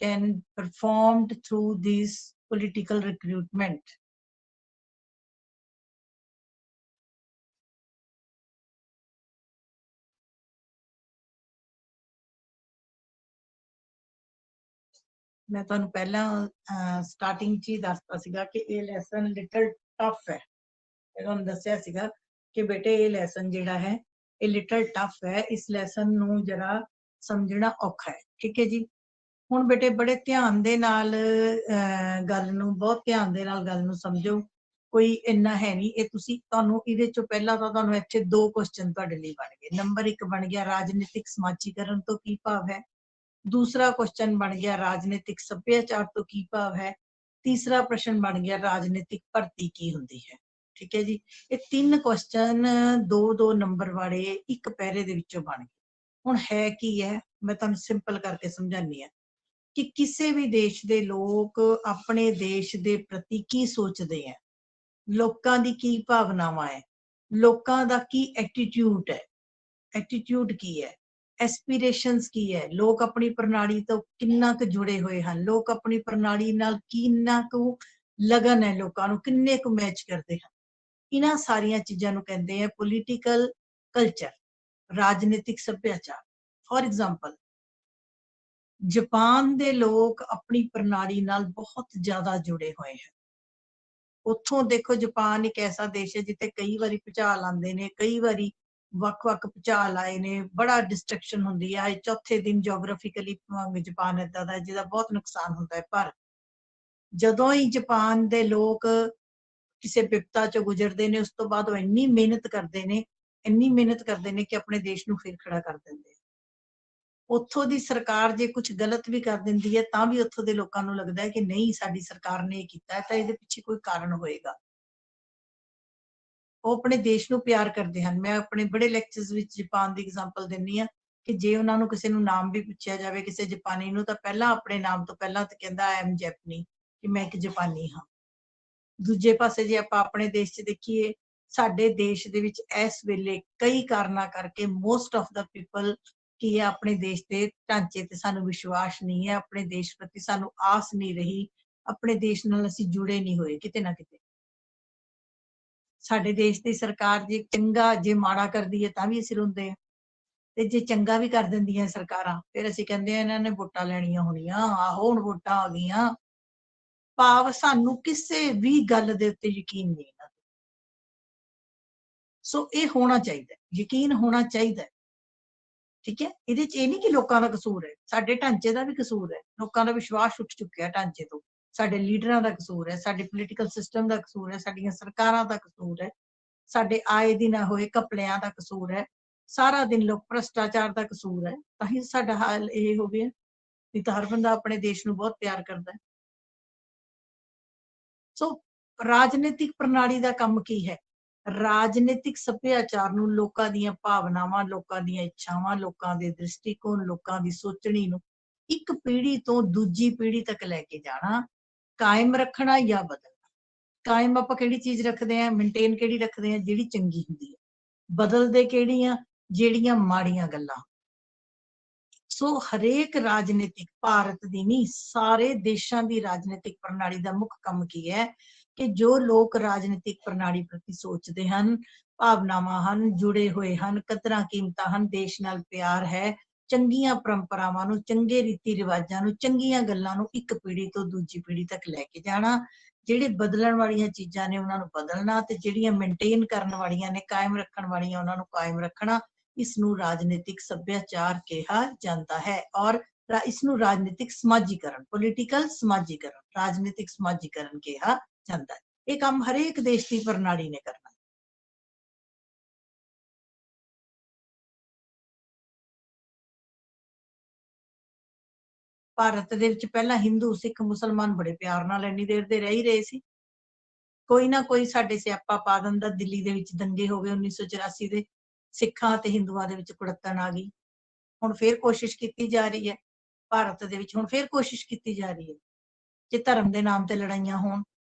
can performed through this political recruitment. मैं ਤੁਹਾਨੂੰ ਪਹਿਲਾਂ starting 'ਚ ਹੀ ਦੱਸਤਾ ਸੀਗਾ ਕਿ ਇਹ ਲੈਸਨ ਲਿਟਲ ਟਫ ਹੈ। ਤੁਹਾਨੂੰ ਦੱਸਿਆ ਸੀਗਾ ਕਿ ਬੇਟੇ ਇਹ ਲੈਸਨ ਜਿਹੜਾ ਹੈ ਇਹ ਲਿਟਲ ਟਫ ਹੈ, ਇਸ ਲੈਸਨ ਨੂੰ ਜਰਾ ਸਮਝਣਾ ਔਖਾ ਹੈ। ਠੀਕ ਹੈ ਜੀ। ਹੁਣ ਬੇਟੇ ਬੜੇ ਧਿਆਨ ਦੇ ਨਾਲ ਗੱਲ ਨੂੰ, ਬਹੁਤ ਧਿਆਨ ਦੇ ਨਾਲ ਗੱਲ ਨੂੰ ਸਮਝੋ, ਕੋਈ ਇੰਨਾ ਹੈ ਨਹੀਂ। ਇਹ ਤੁਸੀਂ ਤੁਹਾਨੂੰ ਇਹਦੇ ਚੋਂ ਪਹਿਲਾਂ ਤਾਂ ਤੁਹਾਨੂੰ ਇੱਥੇ 2 ਕੁਐਸਚਨ ਤੁਹਾਡੇ ਲਈ ਬਣ ਗਏ। ਨੰਬਰ 1 ਬਣ ਗਿਆ ਰਾਜਨੀਤਿਕ ਸਮਾਜੀਕਰਨ ਤੋਂ ਕੀ ਭਾਵ ਹੈ। दूसरा क्वेश्चन बन गया राजनीतिक सभ्याचार तो की भाव है। तीसरा प्रश्न बन गया राजनीतिक भर्ती की हुंदी है। ठीक है जी। ये 3 क्वेश्चन 2-2 नंबर वाले एक पैरे दे विचों बन गए। हुण है की है, मैं तुहानूं सिंपल करके समझानी है कि किसी भी देश दे लोग अपने देश दे प्रति की सोचते हैं, लोकां दी की भावनावां है, लोकां दा की एटीट्यूड है, एटीट्यूड की है, एस्पिरेशंस की है, लोग अपनी प्रणाली तो किन्ना क जुड़े हुए हैं, लोग अपनी प्रणाली नाल किन्ना क लगन है, लोकां नूं किन्ने क मैच करते हैं। इन्हां सारियां चीजां नूं कहंदे हैं पॉलिटिकल कल्चर, राजनीतिक सभ्याचार। फॉर एग्जाम्पल जापान दे लोग अपनी प्रणाली नाल बहुत ज्यादा जुड़े हुए हैं। उत्थों देखो जापान एक ऐसा देश है जिथे कई बारी भूचाल आंदे ने, कई बारी ਵੱਖ-ਵੱਖ ਭੂਚਾਲ ਆਏ ਨੇ, ਬੜਾ ਡਿਸਟਰੈਕਸ਼ਨ ਹੁੰਦੀ ਹੈ। ਚੌਥੇ ਦਿਨ ਜੀਓਗ੍ਰਾਫਿਕਲੀ ਜਾਪਾਨ ਏਦਾਂ ਦਾ ਜਿਹਦਾ ਬਹੁਤ ਨੁਕਸਾਨ ਹੁੰਦਾ ਹੈ। ਪਰ ਜਦੋਂ ਹੀ ਜਾਪਾਨ ਦੇ ਲੋਕ ਕਿਸੇ ਵਿਪਤਾ ਚੋਂ ਗੁਜ਼ਰਦੇ ਨੇ, ਉਸ ਤੋਂ ਬਾਅਦ ਉਹ ਇੰਨੀ ਮਿਹਨਤ ਕਰਦੇ ਨੇ, ਇੰਨੀ ਮਿਹਨਤ ਕਰਦੇ ਨੇ ਕਿ ਆਪਣੇ ਦੇਸ਼ ਨੂੰ ਫਿਰ ਖੜਾ ਕਰ ਦਿੰਦੇ। ਉੱਥੋਂ ਦੀ ਸਰਕਾਰ ਜੇ ਕੁਝ ਗਲਤ ਵੀ ਕਰ ਦਿੰਦੀ ਹੈ ਤਾਂ ਵੀ ਉੱਥੋਂ ਦੇ ਲੋਕਾਂ ਨੂੰ ਲੱਗਦਾ ਹੈ ਕਿ ਨਹੀਂ ਸਾਡੀ ਸਰਕਾਰ ਨੇ ਇਹ ਕੀਤਾ ਹੈ ਤਾਂ ਇਹਦੇ ਪਿੱਛੇ ਕੋਈ ਕਾਰਨ ਹੋਏਗਾ। ਉਹ ਆਪਣੇ ਦੇਸ਼ ਨੂੰ ਪਿਆਰ ਕਰਦੇ ਹਨ। ਮੈਂ ਆਪਣੇ ਬੜੇ ਲੈਕਚਰਸ ਵਿੱਚ ਜਾਪਾਨ ਦੀ ਐਗਜ਼ਾਮਪਲ ਦਿੰਨੀ ਆ ਕਿ ਜੇ ਉਹਨਾਂ ਨੂੰ ਕਿਸੇ ਨੂੰ ਨਾਮ ਵੀ ਪੁੱਛਿਆ ਜਾਵੇ ਕਿਸੇ ਜਾਪਾਨੀ ਨੂੰ ਤਾਂ ਪਹਿਲਾਂ ਆਪਣੇ ਨਾਮ ਤੋਂ ਪਹਿਲਾਂ ਤਾਂ ਕਹਿੰਦਾ ਆਈ ਐਮ ਜੈਪਨੀ, ਕਿ ਮੈਂ ਇੱਕ ਜਾਪਾਨੀ ਹਾਂ। ਦੂਜੇ ਪਾਸੇ ਜੇ ਆਪਾਂ ਆਪਣੇ ਦੇਸ਼ 'ਚ ਦੇਖੀਏ, ਸਾਡੇ ਦੇਸ਼ ਦੇ ਵਿੱਚ ਇਸ ਵੇਲੇ ਕਈ ਕਾਰਨਾਂ ਕਰਕੇ ਮੋਸਟ ਆਫ ਦਾ ਪੀਪਲ ਕੀ ਹੈ, ਆਪਣੇ ਦੇਸ਼ ਦੇ ਢਾਂਚੇ ਤੇ ਸਾਨੂੰ ਵਿਸ਼ਵਾਸ ਨਹੀਂ ਹੈ, ਆਪਣੇ ਦੇਸ਼ ਪ੍ਰਤੀ ਸਾਨੂੰ ਆਸ ਨਹੀਂ ਰਹੀ, ਆਪਣੇ ਦੇਸ਼ ਨਾਲ ਅਸੀਂ ਜੁੜੇ ਨਹੀਂ ਹੋਏ ਕਿਤੇ ਨਾ ਕਿਤੇ। ਸਾਡੇ ਦੇਸ਼ ਦੀ ਸਰਕਾਰ ਜੇ ਚੰਗਾ ਜੇ ਮਾੜਾ ਕਰਦੀ ਹੈ ਤਾਂ ਵੀ ਅਸੀਂ ਰੋਂਦੇ ਆ, ਤੇ ਜੇ ਚੰਗਾ ਵੀ ਕਰ ਦਿੰਦੀਆਂ ਸਰਕਾਰਾਂ ਫਿਰ ਅਸੀਂ ਕਹਿੰਦੇ ਆ ਇਹਨਾਂ ਨੇ ਵੋਟਾਂ ਲੈਣੀਆਂ ਹੋਣੀਆਂ, ਆਹੋ ਹੁਣ ਵੋਟਾਂ ਆ ਗਈਆਂ। ਭਾਵ ਸਾਨੂੰ ਕਿਸੇ ਵੀ ਗੱਲ ਦੇ ਉੱਤੇ ਯਕੀਨ ਨਹੀਂ ਹੈ। ਸੋ ਇਹ ਹੋਣਾ ਚਾਹੀਦਾ, ਯਕੀਨ ਹੋਣਾ ਚਾਹੀਦਾ, ਠੀਕ ਹੈ। ਇਹਦੇ 'ਚ ਇਹ ਨਹੀਂ ਕਿ ਲੋਕਾਂ ਦਾ ਕਸੂਰ ਹੈ, ਸਾਡੇ ਢਾਂਚੇ ਦਾ ਵੀ ਕਸੂਰ ਹੈ। ਲੋਕਾਂ ਦਾ ਵਿਸ਼ਵਾਸ ਉੱਠ ਚੁੱਕਿਆ ਢਾਂਚੇ ਤੋਂ, ਸਾਡੇ ਲੀਡਰਾਂ ਦਾ ਕਸੂਰ ਹੈ, ਸਾਡੇ ਪੋਲੀਟੀਕਲ ਸਿਸਟਮ ਦਾ ਕਸੂਰ ਹੈ, ਸਾਡੀਆਂ ਸਰਕਾਰਾਂ ਦਾ ਕਸੂਰ ਹੈ, ਸਾਡੇ ਆਏ ਦਿਨ ਹੋਏ ਘਪਲਿਆਂ ਦਾ ਕਸੂਰ ਹੈ, ਸਾਰਾ ਦਿਨ ਲੋਕ ਭ੍ਰਸ਼ਟਾਚਾਰ ਦਾ ਕਸੂਰ ਹੈ। ਤਾਂ ਹੀ ਸਾਡਾ ਹਾਲ ਇਹ ਹੋ ਗਿਆ। ਨਹੀਂ ਤਾਂ ਹਰ ਬੰਦਾ ਆਪਣੇ ਦੇਸ਼ ਨੂੰ ਬਹੁਤ ਪਿਆਰ ਕਰਦਾ ਹੈ। ਸੋ ਰਾਜਨੀਤਿਕ ਪ੍ਰਣਾਲੀ ਦਾ ਕੰਮ ਕੀ ਹੈ? ਰਾਜਨੀਤਿਕ ਸੱਭਿਆਚਾਰ ਨੂੰ ਲੋਕਾਂ ਦੀਆਂ ਭਾਵਨਾਵਾਂ, ਲੋਕਾਂ ਦੀਆਂ ਇੱਛਾਵਾਂ, ਲੋਕਾਂ ਦੇ ਦ੍ਰਿਸ਼ਟੀਕੋਣ, ਲੋਕਾਂ ਦੀ ਸੋਚਣੀ ਨੂੰ ਇੱਕ ਪੀੜ੍ਹੀ ਤੋਂ ਦੂਜੀ ਪੀੜ੍ਹੀ ਤੱਕ ਲੈ ਕੇ ਜਾਣਾ, ਕਾਇਮ ਰੱਖਣਾ ਜਾਂ ਬਦਲਣਾ। ਕਾਇਮ ਆਪਾਂ ਕਿਹੜੀ ਚੀਜ਼ ਰੱਖਦੇ ਆ, ਮੇਨਟੇਨ ਕਿਹੜੀ ਰੱਖਦੇ ਆ? ਜਿਹੜੀ ਚੰਗੀ ਹੁੰਦੀ ਹੈ। ਬਦਲਦੇ ਕਿਹੜੀਆਂ? ਜਿਹੜੀਆਂ ਮਾੜੀਆਂ ਗੱਲਾਂ। ਸੋ ਹਰੇਕ ਰਾਜਨੀਤਿਕ, ਭਾਰਤ ਦੀ ਨਹੀਂ ਸਾਰੇ ਦੇਸ਼ਾਂ ਦੀ ਰਾਜਨੀਤਿਕ ਪ੍ਰਣਾਲੀ ਦਾ ਮੁੱਖ ਕੰਮ ਕੀ ਹੈ ਕਿ ਜੋ ਲੋਕ ਰਾਜਨੀਤਿਕ ਪ੍ਰਣਾਲੀ ਪ੍ਰਤੀ ਸੋਚਦੇ ਹਨ, ਭਾਵਨਾਵਾਂ ਹਨ, ਜੁੜੇ ਹੋਏ ਹਨ, ਕਦਰਾਂ ਕੀਮਤਾਂ ਹਨ, ਦੇਸ਼ ਨਾਲ ਪਿਆਰ ਹੈ, ਚੰਗੀਆਂ ਪਰੰਪਰਾਵਾਂ ਨੂੰ, ਚੰਗੇ ਰੀਤੀ ਰਿਵਾਜਾਂ ਨੂੰ, ਚੰਗੀਆਂ ਗੱਲਾਂ ਨੂੰ ਇੱਕ ਪੀੜ੍ਹੀ ਤੋਂ ਦੂਜੀ ਪੀੜ੍ਹੀ ਤੱਕ ਲੈ ਕੇ ਜਾਣਾ। ਜਿਹੜੇ ਬਦਲਣ ਵਾਲੀਆਂ ਚੀਜ਼ਾਂ ਨੇ ਉਹਨਾਂ ਨੂੰ ਬਦਲਣਾ, ਤੇ ਜਿਹੜੀਆਂ ਮੇਨਟੇਨ ਕਰਨ ਵਾਲੀਆਂ ਨੇ, ਕਾਇਮ ਰੱਖਣ ਵਾਲੀਆਂ, ਉਹਨਾਂ ਨੂੰ ਕਾਇਮ ਰੱਖਣਾ। ਇਸ ਨੂੰ ਰਾਜਨੀਤਿਕ ਸੱਭਿਆਚਾਰ ਕਿਹਾ ਜਾਂਦਾ ਹੈ। ਔਰ ਇਸ ਨੂੰ ਰਾਜਨੀਤਿਕ ਸਮਾਜੀਕਰਨ, ਪੋਲੀਟੀਕਲ ਸਮਾਜੀਕਰਨ, ਰਾਜਨੀਤਿਕ ਸਮਾਜੀਕਰਨ ਕਿਹਾ ਜਾਂਦਾ ਹੈ। ਇਹ ਕੰਮ ਹਰੇਕ ਦੇਸ਼ ਦੀ ਪ੍ਰਣਾਲੀ ਨੇ ਕਰਨਾ। ਭਾਰਤ ਦੇ ਵਿੱਚ ਪਹਿਲਾਂ ਹਿੰਦੂ, ਸਿੱਖ, ਮੁਸਲਮਾਨ ਬੜੇ ਪਿਆਰ ਨਾਲ ਇੰਨੀ ਦੇਰ ਦੇ ਰਹਿ ਹੀ ਰਹੇ ਸੀ। ਕੋਈ ਨਾ ਕੋਈ ਸਾਡੇ ਸਿਆਪਾ ਪਾ ਦਿੰਦਾ। ਦਿੱਲੀ ਦੇ ਵਿੱਚ ਦੰਗੇ ਹੋ ਗਏ 1984 ਦੇ, ਸਿੱਖਾਂ ਤੇ ਹਿੰਦੂਆਂ ਦੇ ਵਿੱਚ ਕੁੜੱਤਣ ਆ ਗਈ। ਹੁਣ ਫੇਰ ਕੋਸ਼ਿਸ਼ ਕੀਤੀ ਜਾ ਰਹੀ ਹੈ ਭਾਰਤ ਦੇ ਵਿੱਚ, ਹੁਣ ਫੇਰ ਕੋਸ਼ਿਸ਼ ਕੀਤੀ ਜਾ ਰਹੀ ਹੈ ਕਿ ਧਰਮ ਦੇ ਨਾਮ ਤੇ ਲੜਾਈਆਂ ਹੋਣ,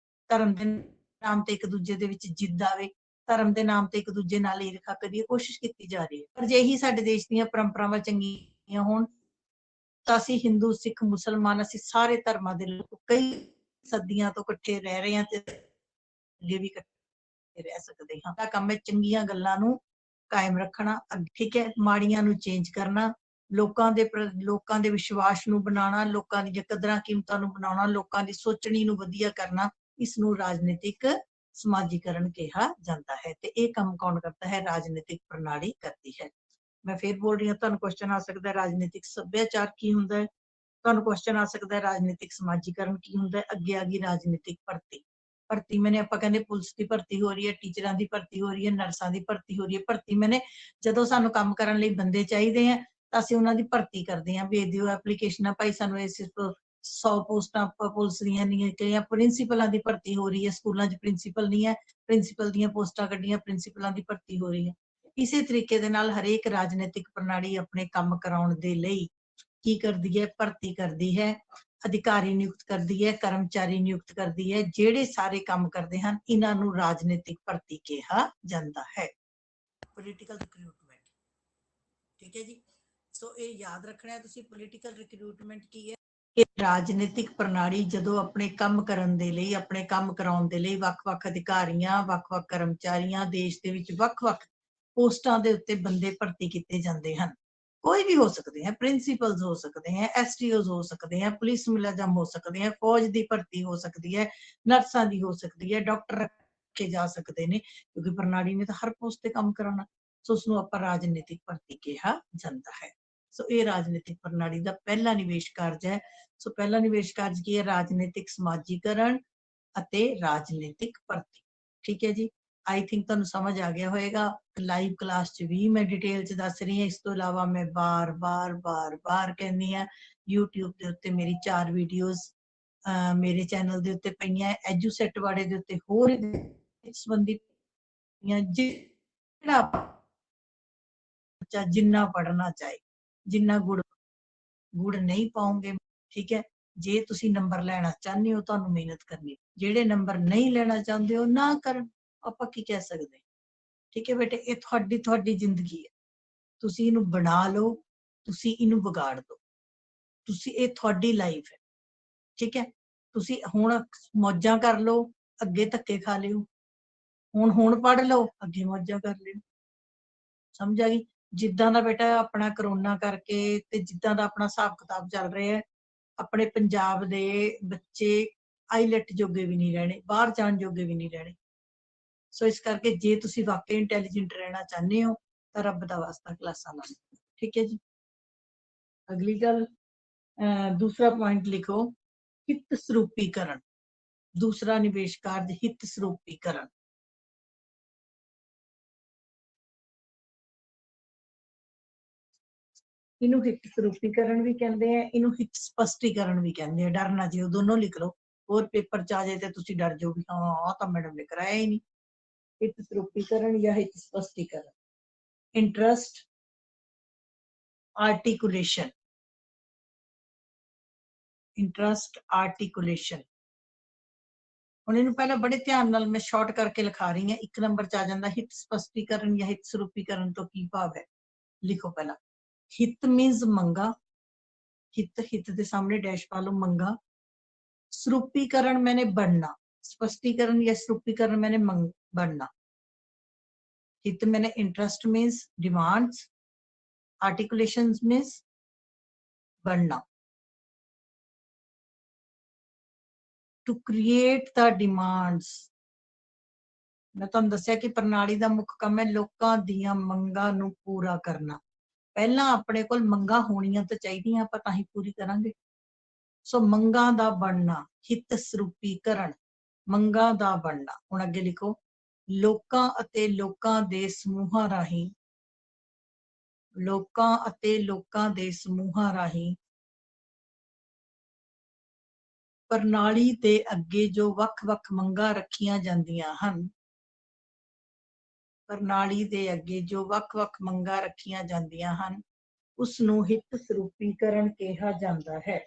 ਧਰਮ ਦੇ ਨਾਮ ਤੇ ਇੱਕ ਦੂਜੇ ਦੇ ਵਿੱਚ ਜਿੱਦ ਆਵੇ, ਧਰਮ ਦੇ ਨਾਮ ਤੇ ਇੱਕ ਦੂਜੇ ਨਾਲ ਈਰਖਾ ਕਰੀਏ, ਕੋਸ਼ਿਸ਼ ਕੀਤੀ ਜਾ ਰਹੀ ਹੈ। ਪਰ ਜੇ ਇਹੀ ਸਾਡੇ ਦੇਸ਼ ਦੀਆਂ ਪਰੰਪਰਾਵਾਂ ਚੰਗੀਆਂ ਹੋਣ ਤਾਂ ਅਸੀਂ ਹਿੰਦੂ, ਸਿੱਖ, ਮੁਸਲਮਾਨ, ਅਸੀਂ ਸਾਰੇ ਧਰਮਾਂ ਦੇ ਲੋਕ ਕਈ ਸਦੀਆਂ ਤੋਂ ਇਕੱਠੇ ਰਹਿ ਰਹੇ ਹਾਂ ਤੇ ਅੱਗੇ ਵੀ ਇਕੱਠੇ ਰਹਿ ਸਕਦੇ ਹਾਂ। ਦਾ ਕੰਮ ਹੈ ਚੰਗੀਆਂ ਗੱਲਾਂ ਨੂੰ ਕਾਇਮ ਰੱਖਣਾ, ਠੀਕ ਹੈ, ਮਾੜੀਆਂ ਨੂੰ ਚੇਂਜ ਕਰਨਾ, ਲੋਕਾਂ ਦੇ ਵਿਸ਼ਵਾਸ ਨੂੰ ਬਣਾਉਣਾ, ਲੋਕਾਂ ਦੀਆਂ ਕਦਰਾਂ ਕੀਮਤਾਂ ਨੂੰ ਬਣਾਉਣਾ, ਲੋਕਾਂ ਦੀ ਸੋਚਣੀ ਨੂੰ ਵਧੀਆ ਕਰਨਾ। ਇਸ ਨੂੰ ਰਾਜਨੀਤਿਕ ਸਮਾਜੀਕਰਨ ਕਿਹਾ ਜਾਂਦਾ ਹੈ। ਤੇ ਇਹ ਕੰਮ ਕੌਣ ਕਰਦਾ ਹੈ? ਰਾਜਨੀਤਿਕ ਪ੍ਰਣਾਲੀ ਕਰਦੀ ਹੈ। ਮੈਂ ਫੇਰ ਬੋਲ ਰਹੀ ਹਾਂ, ਤੁਹਾਨੂੰ ਕੁਐਸਚਨ ਆ ਸਕਦਾ ਰਾਜਨੀਤਿਕ ਸੱਭਿਆਚਾਰ ਕੀ ਹੁੰਦਾ ਹੈ, ਤੁਹਾਨੂੰ ਕੁਐਸਚਨ ਆ ਸਕਦਾ ਰਾਜਨੀਤਿਕ ਸਮਾਜੀਕਰਨ ਕੀ ਹੁੰਦਾ ਹੈ। ਅੱਗੇ ਆ ਗਈ ਰਾਜਨੀਤਿਕ ਭਰਤੀ। ਭਰਤੀ ਮੈਨੇ ਆਪਾਂ ਕਹਿੰਦੇ ਪੁਲਿਸ ਦੀ ਭਰਤੀ ਹੋ ਰਹੀ ਹੈ, ਟੀਚਰਾਂ ਦੀ ਭਰਤੀ ਹੋ ਰਹੀ ਹੈ, ਨਰਸਾਂ ਦੀ ਭਰਤੀ ਹੋ ਰਹੀ ਹੈ। ਭਰਤੀ ਮੈਨੇ ਜਦੋਂ ਸਾਨੂੰ ਕੰਮ ਕਰਨ ਲਈ ਬੰਦੇ ਚਾਹੀਦੇ ਆ ਤਾਂ ਅਸੀਂ ਉਹਨਾਂ ਦੀ ਭਰਤੀ ਕਰਦੇ ਹਾਂ, ਭੇਜ ਦਿਓ ਐਪਲੀਕੇਸ਼ਨਾਂ, ਭਾਈ ਸਾਨੂੰ ਇਸ 100 ਪੋਸਟਾਂ ਪੁਲਿਸ ਦੀਆਂ ਨਹੀਂ ਹੈ। ਪ੍ਰਿੰਸੀਪਲਾਂ ਦੀ ਭਰਤੀ ਹੋ ਰਹੀ ਹੈ, ਸਕੂਲਾਂ 'ਚ ਪ੍ਰਿੰਸੀਪਲ ਨਹੀਂ ਹੈ, ਪ੍ਰਿੰਸੀਪਲ ਦੀਆਂ ਪੋਸਟਾਂ ਕੱਢੀਆਂ, ਪ੍ਰਿੰਸੀਪਲਾਂ ਦੀ ਭਰਤੀ ਹੋ ਰਹੀ ਹੈ। ਇਸੇ ਤਰੀਕੇ ਦੇ ਨਾਲ ਹਰੇਕ ਰਾਜਨੀਤਿਕ ਪ੍ਰਣਾਲੀ ਆਪਣੇ ਕੰਮ ਕਰਾਉਣ ਦੇ ਲਈ ਕੀ ਕਰਦੀ ਹੈ? ਭਰਤੀ ਕਰਦੀ ਹੈ, ਅਧਿਕਾਰੀ ਨਿਯੁਕਤ ਕਰਦੀ ਹੈ, ਕਰਮਚਾਰੀ ਨਿਯੁਕਤ ਕਰਦੀ ਹੈ। ਜਿਹੜੇ ਸਾਰੇ ਕੰਮ ਕਰਦੇ ਹਨ ਇਹਨਾਂ ਨੂੰ ਰਾਜਨੀਤਿਕ ਭਰਤੀ ਕਿਹਾ ਜਾਂਦਾ ਹੈ, ਪੋਲੀਟੀਕਲ ਰਿਕਰੂਟਮੈਂਟ। ਠੀਕ ਹੈ ਜੀ। ਸੋ ਇਹ ਯਾਦ ਰੱਖਣਾ ਹੈ ਤੁਸੀਂ, ਪੋਲੀਟੀਕਲ ਰਿਕਰੂਟਮੈਂਟ ਕੀ ਹੈ ਕਿ ਰਾਜਨੀਤਿਕ ਪ੍ਰਣਾਲੀ ਜਦੋਂ ਆਪਣੇ ਕੰਮ ਕਰਨ ਦੇ ਲਈ, ਆਪਣੇ ਕੰਮ ਕਰਾਉਣ ਦੇ ਲਈ ਵੱਖ-ਵੱਖ ਅਧਿਕਾਰੀਆਂ, ਵੱਖ-ਵੱਖ ਕਰਮਚਾਰੀਆਂ, ਦੇਸ਼ ਦੇ ਵਿੱਚ ਵੱਖ-ਵੱਖ ਪੋਸਟਾਂ ਦੇ ਉੱਤੇ ਬੰਦੇ ਭਰਤੀ ਕੀਤੇ ਜਾਂਦੇ ਹਨ। ਕੋਈ ਵੀ ਹੋ ਸਕਦੇ ਹੈ, ਪ੍ਰਿੰਸੀਪਲਸ ਹੋ ਸਕਦੇ ਹੈ, ਐਸਟੀਓਜ਼ ਹੋ ਸਕਦੇ ਹੈ, ਪੁਲਿਸ ਮੁਲਾਜ਼ਮ ਹੋ ਸਕਦੇ ਹੈ, ਫੌਜ ਦੀ ਭਰਤੀ ਹੋ ਸਕਦੀ ਹੈ, ਨਰਸਾਂ ਦੀ ਹੋ ਸਕਦੀ ਹੈ, ਡਾਕਟਰ ਰੱਖੇ ਜਾ ਸਕਦੇ ਨੇ, ਕਿਉਂਕਿ ਪ੍ਰਣਾਲੀ ਨੇ ਤਾਂ ਹਰ ਪੋਸਟ ਤੇ ਕੰਮ ਕਰਾਉਣਾ। ਸੋ ਉਸਨੂੰ ਆਪਾਂ ਰਾਜਨੀਤਿਕ ਭਰਤੀ ਕਿਹਾ ਜਾਂਦਾ ਹੈ। ਸੋ ਇਹ ਰਾਜਨੀਤਿਕ ਪ੍ਰਣਾਲੀ ਦਾ ਪਹਿਲਾ ਨਿਵੇਸ਼ ਕਾਰਜ ਹੈ। ਸੋ ਪਹਿਲਾ ਨਿਵੇਸ਼ ਕਾਰਜ ਕੀ ਹੈ? ਰਾਜਨੀਤਿਕ ਸਮਾਜੀਕਰਨ ਅਤੇ ਰਾਜਨੀਤਿਕ ਭਰਤੀ। ਠੀਕ ਹੈ ਜੀ। आई थिंक तुहानू समझ आ गया होएगा। लाइव क्लास च भी मैं डिटेल च दस रही हां। इस तो इलावा मैं बार बार बार बार कहनी हां यूट्यूब के उत्ते मेरी 4 वीडियोज़ मेरे चैनल के उत्ते पईयां। एजुसेट वाले दे उत्ते होर संबंधी जिहड़ा बच्चा जिन्ना पढ़ना चाहे, जिन्ना गुड़ गुड़ नहीं पाओगे, ठीक है। जे तुसी नंबर लेना चाहते हो तुहानू मेहनत करनी, जेड़े नंबर नहीं लेना चाहते हो ना करन, आपां की कह सकदे। ठीक है बेटे, ये तुहाडी तुहाडी जिंदगी है, तुसी इनू बना लो, तुसी इनू बिगाड़ दो, तुसी ये तुहाडी लाइफ है। ठीक है, तुसी हुण मौजां कर लो, अगे धक्के खा लिओ। हुण पढ़ लो, अगे मौजां कर लिओ। समझ आ गई। जिद्दां दा बेटा अपना करोना करके ते जिद्दां दा अपना हिसाब किताब चल रहा है, अपने पंजाब दे बच्चे आईलैट जोगे भी नहीं रहने, बाहर जाण जोगे भी नहीं रहने। सो इस करके जे तुसी वाकई इंटैलीजेंट रहना चाहते हो तो रब दा वास्ता क्लासां ला। ठीक है जी। अगली गल, दूसरा पॉइंट लिखो, हित सरूपीकरण। दूसरा निवेश कार्य हित सरूपीकरण। इनू हित सरूपीकरण भी कहते हैं, इनू हित स्पष्टीकरण भी कहते हैं। डर ना जिओ, दोनों लिख लो। और पेपर च आ जाए तो तुसी डर जाओ भी हाँ तो मैडम ने कराया ही नहीं। हित सरूपीकरण या हित स्पष्टीकरण। Interest articulation. Interest articulation. हुण इहनूं पहले बड़े ध्यान नाल मैं शॉर्ट करके लिखा रही हां। एक नंबर च आ जांदा हित स्पष्टीकरण या हित सरूपीकरण तो की भाव है। लिखो पहला, हित मीन्स मंगा। हित हित के सामने डैश पा लो, मंगा। सरूपीकरण मैंने बनना, स्पष्टीकरण या सरूपीकरण मैंने बनना। हित मैंने interest means demands, articulation means बनना। टू क्रिएट द डिमांड्स, मैं तुहानू दस्सिया कि प्रणाली का मुख काम है लोकां दीयां मंगां नूं पूरा करना। पहला अपने कोल मंगां होणियां तो चाहिदियां, आपां तां ही पूरी करांगे। सो मंगां दा बनना, हित सरूपीकरण, मंगां दा बनना। हुण अगे लिखो, लोकां अते लोकां दे समूहां राहीं, लोकां अते लोकां दे समूहां राहीं प्रणाली दे अगे जो वख-वख मंगां रखियां जांदियां हन, प्रणाली दे अगे जो वख-वख मंगां रखियां जांदियां हन, उस नूं हित सरूपीकरण कहा जांदा है।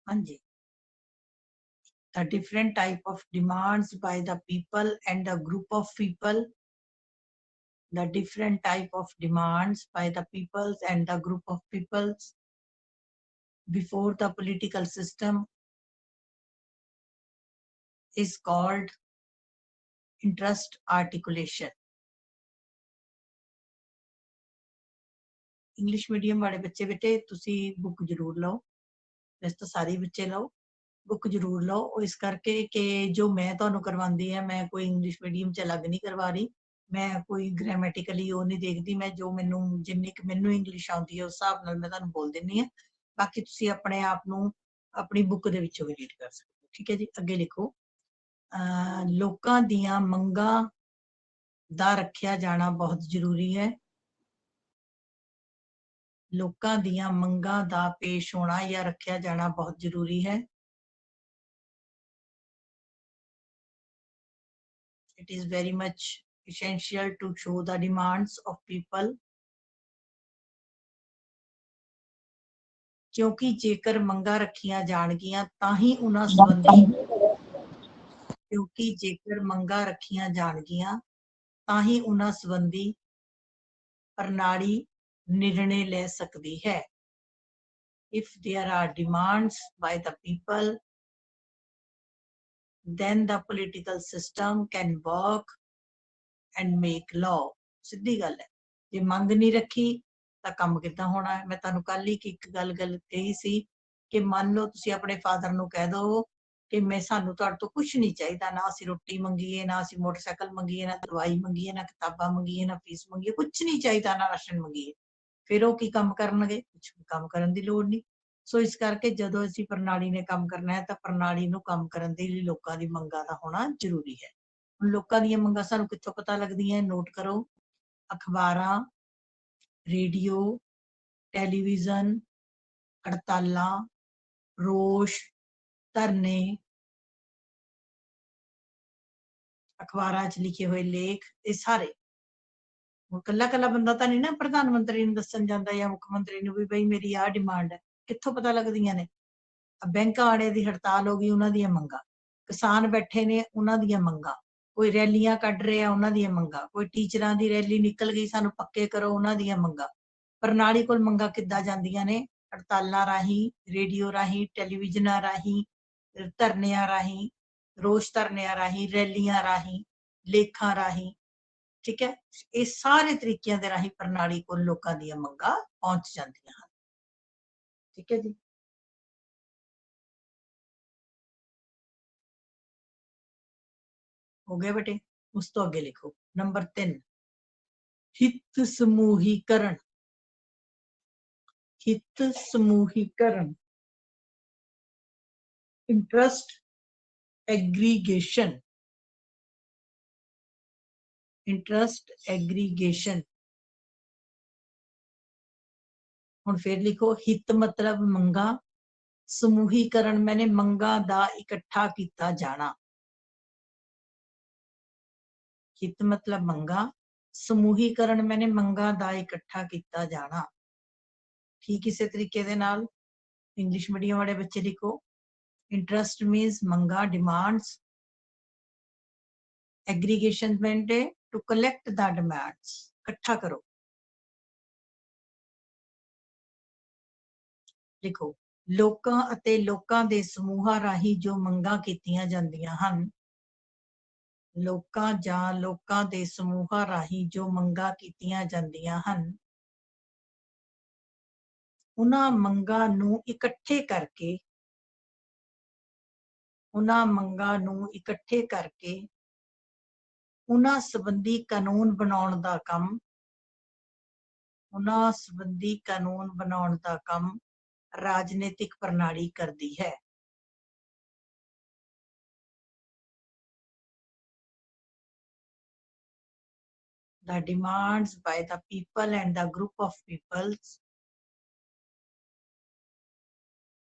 हाँ जी, the different type of demands by the people and a group of people, the different type of demands by the peoples and the group of peoples before the political system is called interest articulation. English medium वाले बच्चे बेटे तुसी book जरूर लो, वैसे तो सारे बच्चे लो, book जरूर लो। और इस करके कि जो मैं तुहानू करवांदी है, मैं कोई इंग्लिश मीडियम च अलग नहीं करवा रही, मैं कोई ग्रामेटिकली वो नहीं देखती, मैं जो मैनू जिन्नी क मैनू इंग्लिश आउंदी है उस हिसाब नाल मैं तुहानू बोल दिंदी हां। बाकी तुसी अपने आप नू अपनी बुक दे विचों भी रीड कर सकते हो। ठीक है जी। अगे लिखो, लोकां दियां मंगां दा रखिया जाना बहुत जरूरी है। लोकां दियां मंगां दा पेश होना या रखिया जाना बहुत जरूरी है। It is very much essential to show the demands of people, क्योंकि जेकर मंगां रखियां जाणगियां तां ही उन्हां संबंधी, क्योंकि जेकर मंगां रखियां जाणगियां तां ही उन्हां संबंधी प्रणाली निर्णय ले सकदी है। If there are demands by the people, then the political system can work and make law. सीधी गल है, जे मंग नहीं रखी ਤਾਂ ਕੰਮ ਕਿੱਦਾਂ ਹੋਣਾ ਹੈ। ਮੈਂ ਤੁਹਾਨੂੰ ਕੱਲ ਹੀ ਇੱਕ ਗੱਲ ਕਹੀ ਸੀ ਕਿ ਮੰਨ ਲਓ ਤੁਸੀਂ ਆਪਣੇ ਫਾਦਰ ਨੂੰ ਕਹਿ ਦਿਓ ਕਿ ਮੈਂ ਸਾਨੂੰ ਤੁਹਾਡੇ ਤੋਂ ਕੁਝ ਨਹੀਂ ਚਾਹੀਦਾ, ਨਾ ਅਸੀਂ ਰੋਟੀ ਮੰਗੀਏ, ਨਾ ਅਸੀਂ ਮੋਟਰਸਾਈਕਲ ਮੰਗੀਏ, ਨਾ ਦਵਾਈ ਮੰਗੀਏ, ਨਾ ਕਿਤਾਬਾਂ ਮੰਗੀਏ, ਨਾ ਫੀਸ ਮੰਗੀਏ, ਕੁਝ ਨਹੀਂ ਚਾਹੀਦਾ, ਨਾ ਰਾਸ਼ਨ ਮੰਗੀਏ। ਫਿਰ ਉਹ ਕੀ ਕੰਮ ਕਰਨਗੇ? ਕੁਝ ਕੰਮ ਕਰਨ ਦੀ ਲੋੜ ਨਹੀਂ। ਸੋ ਇਸ ਕਰਕੇ ਜਦੋਂ ਅਸੀਂ ਪ੍ਰਣਾਲੀ ਨੇ ਕੰਮ ਕਰਨਾ ਹੈ ਤਾਂ ਪ੍ਰਣਾਲੀ ਨੂੰ ਕੰਮ ਕਰਨ ਦੇ ਲਈ ਲੋਕਾਂ ਦੀ ਮੰਗਾਂ ਦਾ ਹੋਣਾ ਜ਼ਰੂਰੀ ਹੈ। ਹੁਣ ਲੋਕਾਂ ਦੀਆਂ ਮੰਗਾਂ ਸਾਨੂੰ ਕਿੱਥੋਂ ਪਤਾ ਲੱਗਦੀਆਂ? ਨੋਟ ਕਰੋ, ਅਖਬਾਰਾਂ, ਰੇਡੀਓ, ਟੈਲੀਵਿਜ਼ਨ, ਹੜਤਾਲਾਂ, ਰੋਸ਼, ਧਰਨੇ, ਅਖਬਾਰਾਂ 'ਚ ਲਿਖੇ ਹੋਏ ਲੇਖ, ਇਹ ਸਾਰੇ। ਹੁਣ ਕੱਲਾ ਬੰਦਾ ਤਾਂ ਨਹੀਂ ਨਾ ਪ੍ਰਧਾਨ ਮੰਤਰੀ ਨੂੰ ਦੱਸਣ ਜਾਂਦਾ ਜਾਂ ਮੁੱਖ ਮੰਤਰੀ ਨੂੰ ਵੀ ਬਈ ਮੇਰੀ ਆਹ ਡਿਮਾਂਡ ਹੈ। ਕਿੱਥੋਂ ਪਤਾ ਲੱਗਦੀਆਂ ਨੇ? ਬੈਂਕਾਂ ਵਾਲਿਆਂ ਦੀ ਹੜਤਾਲ ਹੋ ਗਈ, ਉਹਨਾਂ ਦੀਆਂ ਮੰਗਾਂ। ਕਿਸਾਨ ਬੈਠੇ ਨੇ, ਉਹਨਾਂ ਦੀਆਂ ਮੰਗਾਂ। ਕੋਈ ਰੈਲੀਆਂ ਕੱਢ ਰਿਹਾ, ਉਹਨਾਂ ਦੀਆਂ ਮੰਗਾਂ। ਕੋਈ ਟੀਚਰਾਂ ਦੀ ਰੈਲੀ ਨਿਕਲ ਗਈ, ਸਾਨੂੰ ਪੱਕੇ ਕਰੋ, ਉਹਨਾਂ ਦੀਆਂ ਮੰਗਾਂ। ਪ੍ਰਣਾਲੀ ਕੋਲ ਮੰਗਾਂ ਕਿੱਦਾਂ ਜਾਂਦੀਆਂ ਨੇ? ਹੜਤਾਲਾਂ ਰਾਹੀਂ, ਰੇਡੀਓ ਰਾਹੀਂ, ਟੈਲੀਵਿਜ਼ਨਾਂ ਰਾਹੀਂ, ਧਰਨਿਆਂ ਰਾਹੀਂ, ਰੋਸ਼ ਧਰਨਿਆਂ ਰਾਹੀਂ, ਰੈਲੀਆਂ ਰਾਹੀਂ, ਲੇਖਾਂ ਰਾਹੀਂ। ਠੀਕ ਹੈ, ਇਹ ਸਾਰੇ ਤਰੀਕਿਆਂ ਦੇ ਰਾਹੀਂ ਪ੍ਰਣਾਲੀ ਕੋਲ ਲੋਕਾਂ ਦੀਆਂ ਮੰਗਾਂ ਪਹੁੰਚ ਜਾਂਦੀਆਂ ਹਨ। ਠੀਕ ਹੈ ਜੀ। ਹੋ ਗਿਆ ਬੇਟੇ? ਉਸ ਤੋਂ ਅੱਗੇ ਲਿਖੋ ਨੰਬਰ 3, ਹਿੱਤ ਸਮੂਹੀਕਰਨ। ਹਿੱਤ ਸਮੂਹੀਕਰਨ, ਇੰਟਰਸਟ ਐਗਰੀਗੇਸ਼ਨ। ਇੰਟਰਸਟ ਐਗਰੀਗੇਸ਼ਨ। ਹੁਣ ਫਿਰ ਲਿਖੋ, ਹਿੱਤ ਮਤਲਬ ਮੰਗਾਂ, ਸਮੂਹੀਕਰਨ ਮੈਨੇ ਮੰਗਾਂ ਦਾ ਇਕੱਠਾ ਕੀਤਾ ਜਾਣਾ। ਹਿੱਤ ਮਤਲਬ ਮੰਗਾਂ, ਸਮੂਹੀਕਰਨ ਮੈਨੇ ਮੰਗਾਂ ਦਾ ਇਕੱਠਾ ਕੀਤਾ ਜਾਣਾ। ਠੀਕ ਇਸੇ ਤਰੀਕੇ ਦੇ ਨਾਲ ਇੰਗਲਿਸ਼ ਮੀਡੀਅਮ ਵਾਲੇ ਬੱਚੇ ਲਿਖੋ, ਇੰਟਰਸਟ ਮੀਨਸ ਮੰਗਾਂ, demands. Aggregation meant to collect the demands, ਇਕੱਠਾ ਕਰੋ। ਲਿਖੋ, ਲੋਕਾਂ ਅਤੇ ਲੋਕਾਂ ਦੇ ਸਮੂਹਾਂ ਰਾਹੀਂ ਜੋ ਮੰਗਾਂ ਕੀਤੀਆਂ ਜਾਂਦੀਆਂ ਹਨ। ਲੋਕਾਂ ਜਾਂ ਲੋਕਾਂ ਦੇ ਸਮੂਹਾਂ ਰਾਹੀਂ ਜੋ ਮੰਗਾਂ ਕੀਤੀਆਂ ਜਾਂਦੀਆਂ ਹਨ, ਉਹਨਾਂ ਮੰਗਾਂ ਨੂੰ ਇਕੱਠੇ ਕਰਕੇ, ਉਹਨਾਂ ਮੰਗਾਂ ਨੂੰ ਇਕੱਠੇ ਕਰਕੇ ਉਹਨਾਂ ਸੰਬੰਧੀ ਕਾਨੂੰਨ ਬਣਾਉਣ ਦਾ ਕੰਮ, ਉਹਨਾਂ ਸੰਬੰਧੀ ਕਾਨੂੰਨ ਬਣਾਉਣ ਦਾ ਕੰਮ ਰਾਜਨੀਤਿਕ ਪ੍ਰਣਾਲੀ ਕਰਦੀ ਹੈ। The demands by the people and the group of peoples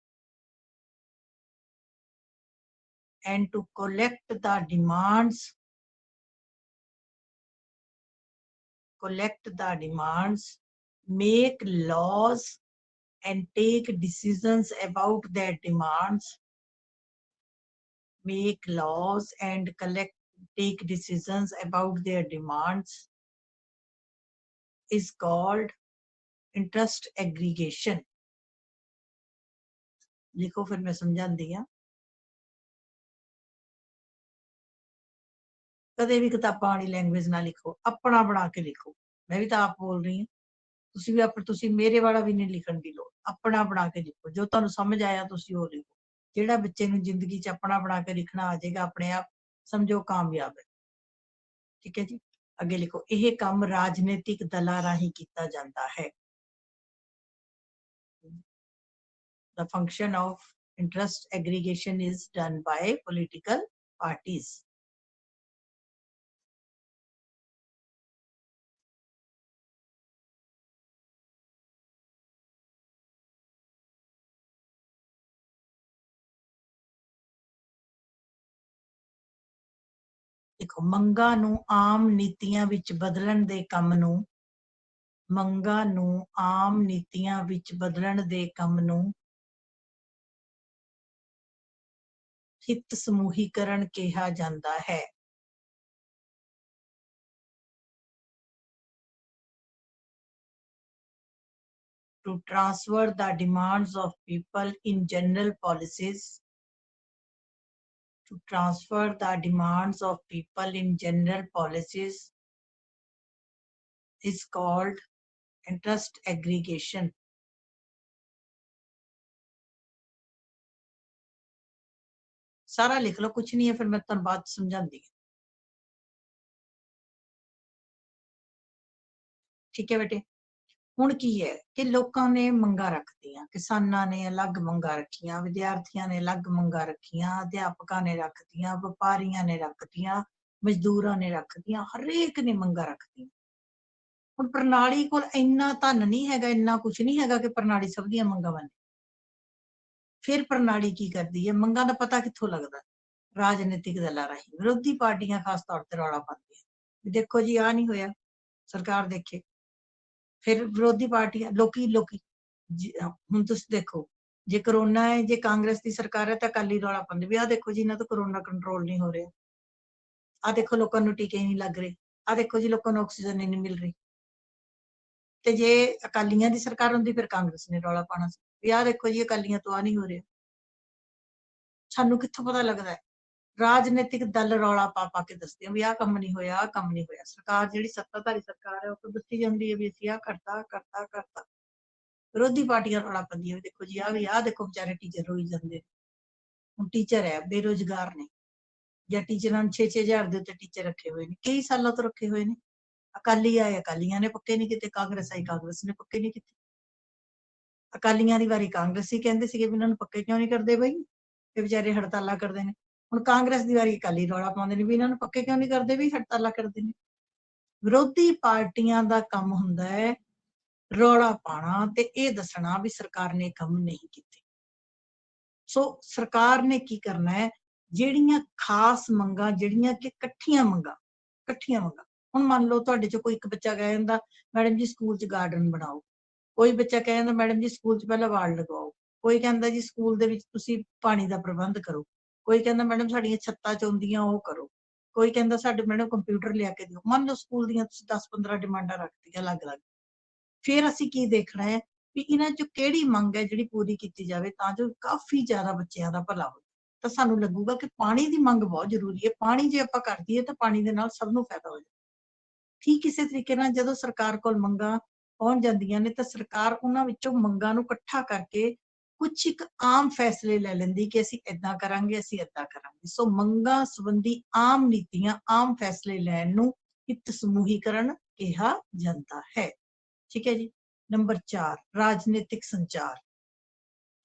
and to collect the demands, make laws and take decisions about their demands, make laws and take decisions about their demands is called interest aggregation। लिखो फिर मैं समझाती हाँ। कदे भी किताबां वाली language ना लिखो, अपना बना के लिखो। मैं भी तो आप बोल रही हूँ, ਤੁਸੀਂ ਵੀ ਆਪਣਾ, ਤੁਸੀਂ ਮੇਰੇ ਵਾਲਾ ਵੀ ਨਹੀਂ ਲਿਖਣ ਦੀ ਲੋੜ, ਆਪਣਾ ਬਣਾ ਕੇ ਲਿਖੋ। ਜੋ ਤੁਹਾਨੂੰ ਸਮਝ ਆਇਆ ਤੁਸੀਂ ਉਹ ਲਿਖੋ। ਜਿਹੜਾ ਬੱਚੇ ਨੂੰ ਜ਼ਿੰਦਗੀ 'ਚ ਆਪਣਾ ਬਣਾ ਕੇ ਲਿਖਣਾ ਆ ਜਾਏਗਾ, ਆਪਣੇ ਆਪ ਸਮਝੋ ਕਾਮਯਾਬ ਹੈ। ਠੀਕ ਹੈ ਜੀ, ਅੱਗੇ ਲਿਖੋ, ਇਹ ਕੰਮ ਰਾਜਨੀਤਿਕ ਦਲਾਂ ਰਾਹੀਂ ਕੀਤਾ ਜਾਂਦਾ ਹੈ। The function of interest aggregation is done by political parties। ਦੇਖੋ, ਮੰਗਾਂ ਨੂੰ ਆਮ ਨੀਤੀਆਂ ਵਿੱਚ ਬਦਲਣ ਦੇ ਕੰਮ ਨੂੰ, ਮੰਗਾਂ ਨੂੰ ਆਮ ਨੀਤੀਆਂ ਵਿੱਚ ਬਦਲਣ ਦੇ ਕੰਮ ਨੂੰ ਹਿੱਤ ਸਮੂਹੀਕਰਨ ਕਿਹਾ ਜਾਂਦਾ ਹੈ। To transfer the demands of people in general policies, to transfer the demands of people in general policies is called interest aggregation. सारा लिख लो, कुछ नहीं है, फिर मैं तुहानू बाद समझाती। ठीक है बेटे। ਹੁਣ ਕੀ ਹੈ ਕਿ ਲੋਕਾਂ ਨੇ ਮੰਗਾਂ ਰੱਖਤੀਆਂ, ਕਿਸਾਨਾਂ ਨੇ ਅਲੱਗ ਮੰਗਾਂ ਰੱਖੀਆਂ, ਵਿਦਿਆਰਥੀਆਂ ਨੇ ਅਲੱਗ ਮੰਗਾਂ ਰੱਖੀਆਂ, ਅਧਿਆਪਕਾਂ ਨੇ ਰੱਖਤੀਆਂ, ਵਪਾਰੀਆਂ ਨੇ ਰੱਖਤੀਆਂ, ਮਜ਼ਦੂਰਾਂ ਨੇ ਰੱਖਤੀਆਂ, ਹਰੇਕ ਨੇ ਮੰਗਾਂ ਰੱਖਤੀਆਂ। ਹੁਣ ਪ੍ਰਣਾਲੀ ਕੋਲ ਇੰਨਾ ਧਨ ਨਹੀਂ ਹੈਗਾ, ਇੰਨਾ ਕੁਝ ਨਹੀਂ ਹੈਗਾ ਕਿ ਪ੍ਰਣਾਲੀ ਸਭ ਦੀਆਂ ਮੰਗਾਂ ਮੰਨੇ। ਫਿਰ ਪ੍ਰਣਾਲੀ ਕੀ ਕਰਦੀ ਹੈ, ਮੰਗਾਂ ਦਾ ਪਤਾ ਕਿੱਥੋਂ ਲੱਗਦਾ? ਰਾਜਨੀਤਿਕ ਦਲਾਂ ਰਾਹੀਂ। ਵਿਰੋਧੀ ਪਾਰਟੀਆਂ ਖਾਸ ਤੌਰ ਤੇ ਰੌਲਾ ਪਾਉਂਦੀਆਂ ਵੀ ਦੇਖੋ ਜੀ ਆਹ ਨਹੀਂ ਹੋਇਆ, ਸਰਕਾਰ ਦੇਖੇ। ਫਿਰ ਵਿਰੋਧੀ ਪਾਰਟੀਆਂ ਲੋਕੀ ਹੁਣ ਤੁਸੀਂ ਦੇਖੋ, ਜੇ ਕਰੋਨਾ ਹੈ, ਜੇ ਕਾਂਗਰਸ ਦੀ ਸਰਕਾਰ ਹੈ ਤਾਂ ਅਕਾਲੀ ਰੌਲਾ ਪਾਉਂਦੇ ਵੀ ਆਹ ਦੇਖੋ ਜੀ ਇਹਨਾਂ ਤੋਂ ਕਰੋਨਾ ਕੰਟਰੋਲ ਨਹੀਂ ਹੋ ਰਿਹਾ, ਆਹ ਦੇਖੋ ਲੋਕਾਂ ਨੂੰ ਟੀਕੇ ਨਹੀਂ ਲੱਗ ਰਹੇ, ਆਹ ਦੇਖੋ ਜੀ ਲੋਕਾਂ ਨੂੰ ਆਕਸੀਜਨ ਨਹੀਂ ਮਿਲ ਰਹੀ। ਤੇ ਜੇ ਅਕਾਲੀਆਂ ਦੀ ਸਰਕਾਰ ਹੁੰਦੀ ਫਿਰ ਕਾਂਗਰਸ ਨੇ ਰੌਲਾ ਪਾਉਣਾ ਸੀ ਵੀ ਆਹ ਦੇਖੋ ਜੀ ਅਕਾਲੀਆਂ ਤੋਂ ਆ ਨਹੀਂ ਹੋ ਰਿਹਾ। ਸਾਨੂੰ ਕਿੱਥੋਂ ਪਤਾ ਲੱਗਦਾ ਹੈ? ਰਾਜਨੀਤਿਕ ਦਲ ਰੌਲਾ ਪਾ ਕੇ ਦੱਸਦੇ ਆ ਵੀ ਆਹ ਕੰਮ ਨਹੀਂ ਹੋਇਆ, ਆਹ ਕੰਮ ਨਹੀਂ ਹੋਇਆ। ਸਰਕਾਰ ਜਿਹੜੀ ਸੱਤਾਧਾਰੀ ਸਰਕਾਰ ਹੈ ਉਹ ਤੋਂ ਦੱਸੀ ਜਾਂਦੀ ਹੈ ਵੀ ਅਸੀਂ ਆਹ ਕਰਤਾ। ਵਿਰੋਧੀ ਪਾਰਟੀਆਂ ਰੌਲਾ ਪਾਉਂਦੀਆਂ ਵੀ ਦੇਖੋ ਜੀ ਆਹ ਦੇਖੋ ਵਿਚਾਰੇ ਟੀਚਰ ਰੋਈ ਜਾਂਦੇ। ਹੁਣ ਟੀਚਰ ਹੈ ਬੇਰੁਜ਼ਗਾਰ ਨੇ, ਜਾਂ ਟੀਚਰਾਂ ਨੂੰ 6-6 ਹਜ਼ਾਰ ਦੇ ਉੱਤੇ ਟੀਚਰ ਰੱਖੇ ਹੋਏ ਨੇ, ਕਈ ਸਾਲਾਂ ਤੋਂ ਰੱਖੇ ਹੋਏ ਨੇ। ਅਕਾਲੀ ਆਏ, ਅਕਾਲੀਆਂ ਨੇ ਪੱਕੇ ਨਹੀਂ ਕੀਤੇ, ਕਾਂਗਰਸ ਆਈ, ਕਾਂਗਰਸ ਨੇ ਪੱਕੇ ਨਹੀਂ ਕੀਤੇ। ਅਕਾਲੀਆਂ ਦੀ ਵਾਰੀ ਕਾਂਗਰਸੀ ਕਹਿੰਦੇ ਸੀਗੇ ਵੀ ਇਹਨਾਂ ਨੂੰ ਪੱਕੇ ਕਿਉਂ ਨਹੀਂ ਕਰਦੇ ਬਈ, ਇਹ ਵਿਚਾਰੇ ਹੜਤਾਲਾਂ ਕਰਦੇ ਨੇ। ਹੁਣ ਕਾਂਗਰਸ ਦੀ ਵਾਰੀ ਅਕਾਲੀ ਰੌਲਾ ਪਾਉਂਦੇ ਨੇ ਵੀ ਇਹਨਾਂ ਨੂੰ ਪੱਕੇ ਕਿਉਂ ਨਹੀਂ ਕਰਦੇ ਵੀ ਹੜਤਾਲਾਂ ਕਰਦੇ ਨੇ। ਵਿਰੋਧੀ ਪਾਰਟੀਆਂ ਦਾ ਕੰਮ ਹੁੰਦਾ ਹੈ ਰੌਲਾ ਪਾਉਣਾ ਤੇ ਇਹ ਦੱਸਣਾ ਵੀ ਸਰਕਾਰ ਨੇ ਕੰਮ ਨਹੀਂ ਕੀਤੇ। ਸੋ ਸਰਕਾਰ ਨੇ ਕੀ ਕਰਨਾ ਹੈ, ਜਿਹੜੀਆਂ ਖਾਸ ਮੰਗਾਂ, ਜਿਹੜੀਆਂ ਕਿ ਇਕੱਠੀਆਂ ਮੰਗਾਂ। ਹੁਣ ਮੰਨ ਲਓ ਤੁਹਾਡੇ ਚੋਂ ਕੋਈ ਇੱਕ ਬੱਚਾ ਕਹਿ ਜਾਂਦਾ ਮੈਡਮ ਜੀ ਸਕੂਲ 'ਚ ਗਾਰਡਨ ਬਣਾਓ, ਕੋਈ ਬੱਚਾ ਕਹਿ ਜਾਂਦਾ ਮੈਡਮ ਜੀ ਸਕੂਲ 'ਚ ਪਹਿਲਾਂ ਵਾਲ ਲਗਵਾਓ, ਕੋਈ ਕਹਿੰਦਾ ਜੀ ਸਕੂਲ ਦੇ ਵਿੱਚ ਤੁਸੀਂ ਪਾਣੀ ਦਾ ਪ੍ਰਬੰਧ ਕਰੋ, ਕੋਈ ਕਹਿੰਦਾ ਮੈਡਮ ਸਾਡੀਆਂ ਛੱਤਾਂ ਚੌਂਦੀਆਂ ਉਹ ਕਰੋ, ਕੋਈ ਕਹਿੰਦਾ ਸਾਡੇ ਮੈਡਮ ਕੰਪਿਊਟਰ ਲਿਆ ਕੇ ਦਿਓ। ਮੰਨ ਲਓ ਸਕੂਲ ਦੀਆਂ ਤੁਸੀਂ 10-15 ਡਿਮਾਂਡਾਂ ਰੱਖਤੀਆਂ ਅਲੱਗ-ਅਲੱਗ। ਫਿਰ ਅਸੀਂ ਕੀ ਦੇਖਣਾ ਹੈ ਵੀ ਇਹਨਾਂ 'ਚੋਂ ਕਿਹੜੀ ਮੰਗ ਹੈ ਜਿਹੜੀ ਪੂਰੀ ਕੀਤੀ ਜਾਵੇ ਤਾਂ ਜੋ ਕਾਫੀ ਜ਼ਿਆਦਾ ਬੱਚਿਆਂ ਦਾ ਭਲਾ ਹੋ। ਤਾਂ ਸਾਨੂੰ ਲੱਗੂਗਾ ਕਿ ਪਾਣੀ ਦੀ ਮੰਗ ਬਹੁਤ ਜ਼ਰੂਰੀ ਹੈ। ਪਾਣੀ ਜੇ ਆਪਾਂ ਕਰ ਦਈਏ ਤਾਂ ਪਾਣੀ ਦੇ ਨਾਲ ਸਭ ਨੂੰ ਫਾਇਦਾ ਹੋ ਜਾਏ। ਠੀਕ ਇਸੇ ਤਰੀਕੇ ਨਾਲ ਜਦੋਂ ਸਰਕਾਰ ਕੋਲ ਮੰਗਾਂ ਪਹੁੰਚ ਜਾਂਦੀਆਂ ਨੇ ਤਾਂ ਸਰਕਾਰ ਉਹਨਾਂ ਵਿੱਚੋਂ ਮੰਗਾਂ ਨੂੰ ਇਕੱਠਾ ਕਰਕੇ ਕੁਝ ਇੱਕ ਆਮ ਫੈਸਲੇ ਲੈ ਲੈਂਦੀ ਕਿ ਅਸੀਂ ਏਦਾਂ ਕਰਾਂਗੇ, ਅਸੀਂ ਏਦਾਂ ਕਰਾਂਗੇ। ਸੋ ਮੰਗਾਂ ਸੰਬੰਧੀ ਆਮ ਨੀਤੀਆਂ, ਆਮ ਫੈਸਲੇ ਲੈਣ ਨੂੰ ਹਿੱਤ ਸਮੂਹੀਕਰਨ ਕਿਹਾ ਜਾਂਦਾ ਹੈ। ਠੀਕ ਹੈ ਜੀ। ਨੰਬਰ 4 ਰਾਜਨੀਤਿਕ ਸੰਚਾਰ।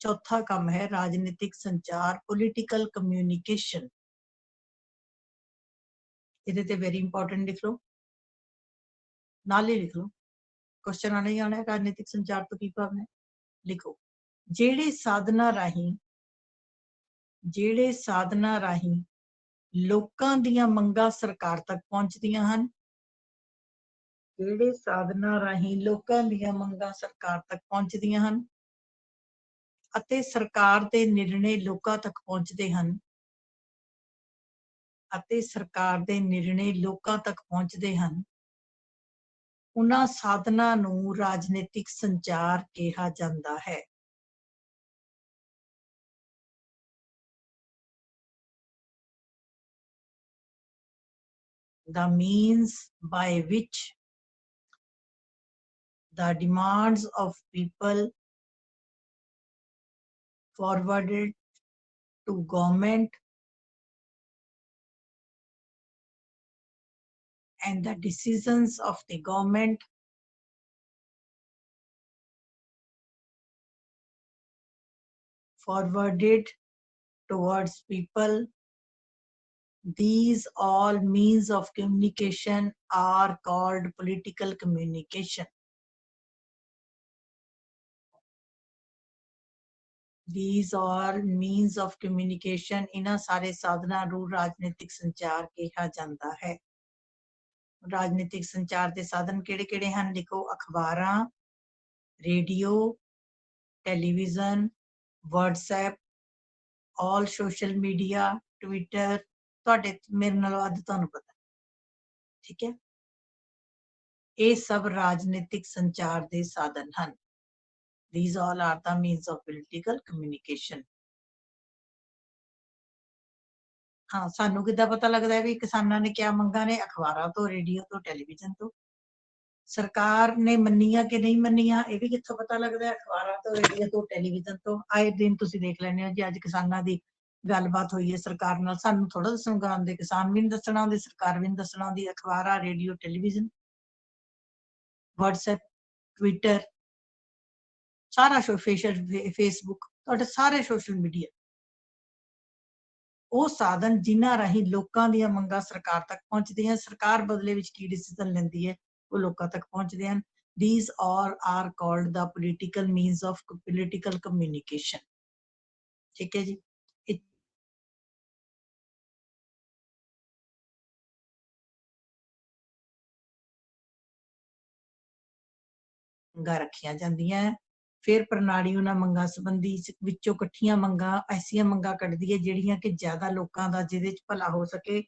ਚੌਥਾ ਕੰਮ ਹੈ ਰਾਜਨੀਤਿਕ ਸੰਚਾਰ, ਪੋਲੀਟੀਕਲ ਕਮਿਊਨੀਕੇਸ਼ਨ। ਇਹਦੇ ਤੇ ਵੈਰੀ ਇੰਪੋਰਟੈਂਟ ਲਿਖ ਲਓ, ਨਾਲ ਹੀ ਲਿਖ ਲਓ, ਕੁਐਸਚਨ ਆਣਾ ਹੀ ਆਣਾ ਹੈ। ਰਾਜਨੀਤਿਕ ਸੰਚਾਰ ਤੋਂ ਕੀ ਭਾਵ ਹੈ? ਲਿਖੋ, ਜਿਹੜੇ ਸਾਧਨਾਂ ਰਾਹੀਂ ਲੋਕਾਂ ਦੀਆਂ ਮੰਗਾਂ ਸਰਕਾਰ ਤੱਕ ਪਹੁੰਚਦੀਆਂ ਹਨ, ਜਿਹੜੇ ਸਾਧਨਾਂ ਰਾਹੀਂ ਲੋਕਾਂ ਦੀਆਂ ਮੰਗਾਂ ਸਰਕਾਰ ਤੱਕ ਪਹੁੰਚਦੀਆਂ ਹਨ ਅਤੇ ਸਰਕਾਰ ਦੇ ਨਿਰਣੇ ਲੋਕਾਂ ਤੱਕ ਪਹੁੰਚਦੇ ਹਨ ਉਹਨਾਂ ਸਾਧਨਾਂ ਨੂੰ ਰਾਜਨੀਤਿਕ ਸੰਚਾਰ ਕਿਹਾ ਜਾਂਦਾ ਹੈ। The means by which the demands of people forwarded to government and the decisions of the government forwarded towards people. These all means of communication are called political communication. These all means of communication, ਇਹਨਾਂ ਸਾਰੇ ਸਾਧਨਾਂ ਨੂੰ ਰਾਜਨੀਤਿਕ ਸੰਚਾਰ ਕਿਹਾ ਜਾਂਦਾ ਹੈ। ਰਾਜਨੀਤਿਕ ਸੰਚਾਰ ਦੇ ਸਾਧਨ ਕਿਹੜੇ-ਕਿਹੜੇ ਹਨ? ਲਿਖੋ, ਅਖਬਾਰਾਂ, radio, television, WhatsApp, all social media, Twitter, ਤੁਹਾਡੇ ਮੇਰੇ ਨਾਲੋਂ ਵੱਧ ਤੁਹਾਨੂੰ ਪਤਾ। ਠੀਕ ਹੈ, ਇਹ ਸਭ ਰਾਜਨੀਤਿਕ ਸੰਚਾਰ ਦੇ ਸਾਧਨ ਹਨ। These all are the means of political communication. ਹਾਂ, ਸਾਨੂੰ ਕਿੱਦਾਂ ਪਤਾ ਲੱਗਦਾ ਹੈ ਵੀ ਕਿਸਾਨਾਂ ਨੇ ਕਿਆ ਮੰਗਾਂ ਨੇ? ਅਖਬਾਰਾਂ ਤੋਂ, ਰੇਡੀਓ ਤੋਂ, ਟੈਲੀਵਿਜ਼ਨ ਤੋਂ। सरकार ने मन्निया कि नहीं मन्निया ये भी कित्थों पता लगता है? अखबारां तो, रेडियो तो, टैलीविजन तो आए दिन तुसीं देख लैंदे हो जी अज किसानां दी गलबात हुई है सरकार नाल, सानूं थोड़ा दस्सण आउंदे, किसान भी नहीं दस्सण आउंदे, सरकार भी नहीं दस्सण आउंदी। अखबारां, रेडियो, टैलीविजन, WhatsApp, ट्विटर, सारा फेसबुक, तुहाडे सारे सोशल मीडिया ਉਹ ਸਾਧਨ ਜਿਨ੍ਹਾਂ ਰਾਹੀਂ ਲੋਕਾਂ ਦੀਆਂ ਮੰਗਾਂ ਸਰਕਾਰ ਤੱਕ ਪਹੁੰਚਦੀਆਂ, ਸਰਕਾਰ ਬਦਲੇ ਵਿੱਚ ਕੀ ਡਿਸੀਜਨ ਲੈਂਦੀ ਹੈ ਉਹ ਲੋਕਾਂ ਤੱਕ ਪਹੁੰਚਦੇ ਹਨ। These all are called the political means of political communication। ਠੀਕ ਹੈ ਜੀ। ਮੰਗਾਂ ਰੱਖੀਆਂ ਜਾਂਦੀਆਂ ਹੈ। ਫਿਰ ਪ੍ਰਣਾਲੀ ਉਹਨਾਂ ਮੰਗਾਂ ਸੰਬੰਧੀ ਵਿੱਚੋਂ ਇਕੱਠੀਆਂ ਮੰਗਾਂ ਐਸੀਆਂ ਮੰਗਾਂ ਕੱਢਦੀ ਹੈ ਜਿਹੜੀਆਂ ਕਿ ਜ਼ਿਆਦਾ ਲੋਕਾਂ ਦਾ ਜਿਹਦੇ 'ਚ ਭਲਾ ਹੋ ਸਕੇ।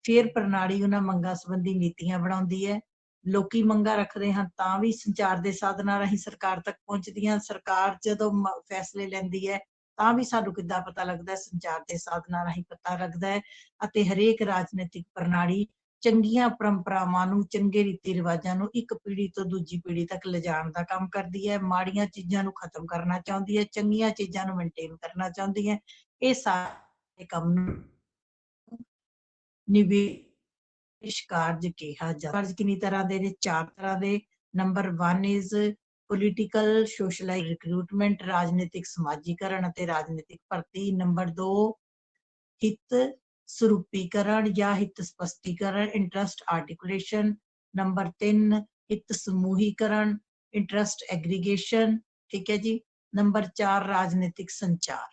ਫਿਰ ਪ੍ਰਣਾਲੀ ਉਹਨਾਂ ਮੰਗਾਂ ਸੰਬੰਧੀ ਨੀਤੀਆਂ ਬਣਾਉਂਦੀ ਹੈ। ਲੋਕੀ ਮੰਗਾਂ ਰੱਖਦੇ ਹਨ ਤਾਂ ਵੀ ਸੰਚਾਰ ਦੇ ਸਾਧਨਾਂ ਰਾਹੀਂ ਸਰਕਾਰ ਤੱਕ ਪਹੁੰਚਦੀਆਂ। ਸਰਕਾਰ ਜਦੋਂ ਫੈਸਲੇ ਲੈਂਦੀ ਹੈ ਤਾਂ ਵੀ ਸਾਨੂੰ ਕਿੱਦਾਂ ਪਤਾ ਲੱਗਦਾ? ਸੰਚਾਰ ਦੇ ਸਾਧਨਾਂ ਰਾਹੀਂ ਪਤਾ ਲੱਗਦਾ ਹੈ। ਅਤੇ ਹਰੇਕ ਰਾਜਨੀਤਿਕ ਪ੍ਰਣਾਲੀ ਚੰਗੀਆਂ ਪਰੰਪਰਾਵਾਂ ਨੂੰ, ਚੰਗੇ ਰੀਤੀ ਰਿਵਾਜਾਂ ਨੂੰ ਇੱਕ ਪੀੜ੍ਹੀ ਤੋਂ ਦੂਜੀ ਪੀੜ੍ਹੀ ਤੱਕ ਲਿਜਾਣ ਦਾ ਕੰਮ ਕਰਦੀ ਹੈ। ਮਾੜੀਆਂ ਚੀਜ਼ਾਂ ਨੂੰ ਖਤਮ ਕਰਨਾ ਚਾਹੁੰਦੀ ਹੈ, ਚੰਗੀਆਂ ਚੀਜ਼ਾਂ ਨੂੰ ਮੇਨਟੇਨ ਕਰਨਾ ਚਾਹੁੰਦੀ ਹੈ। ਇਹ ਸਾਰੇ ਕੰਮ ਨੂੰ ਨਿਵੇਸ਼ ਕਾਰਜ ਕਿਹਾ ਜਾਂਦਾ। ਕਾਰਜ ਕਿੰਨੀ ਤਰ੍ਹਾਂ ਦੇ ਨੇ? 4 ਤਰ੍ਹਾਂ ਦੇ। Number 1 is political socialise recruitment, ਰਾਜਨੀਤਿਕ ਸਮਾਜੀਕਰਨ ਅਤੇ ਰਾਜਨੀਤਿਕ ਭਰਤੀ। ਨੰਬਰ 2 ਹਿੱਤ ਸਰੂਪੀਕਰਨ ਜਾਂ ਹਿੱਤ ਸਪਸ਼ਟੀਕਰਨ, ਇੰਟਰਸਟ ਆਰਟੀਕੂਲੇਸ਼ਨ। ਨੰਬਰ 3 ਹਿੱਤ ਸਮੂਹੀਕਰਨ, ਇੰਟਰਸਟ ਐਗਰੀਗੇਸ਼ਨ। ਠੀਕ ਹੈ ਜੀ। ਨੰਬਰ 4 ਰਾਜਨੀਤਿਕ ਸੰਚਾਰ।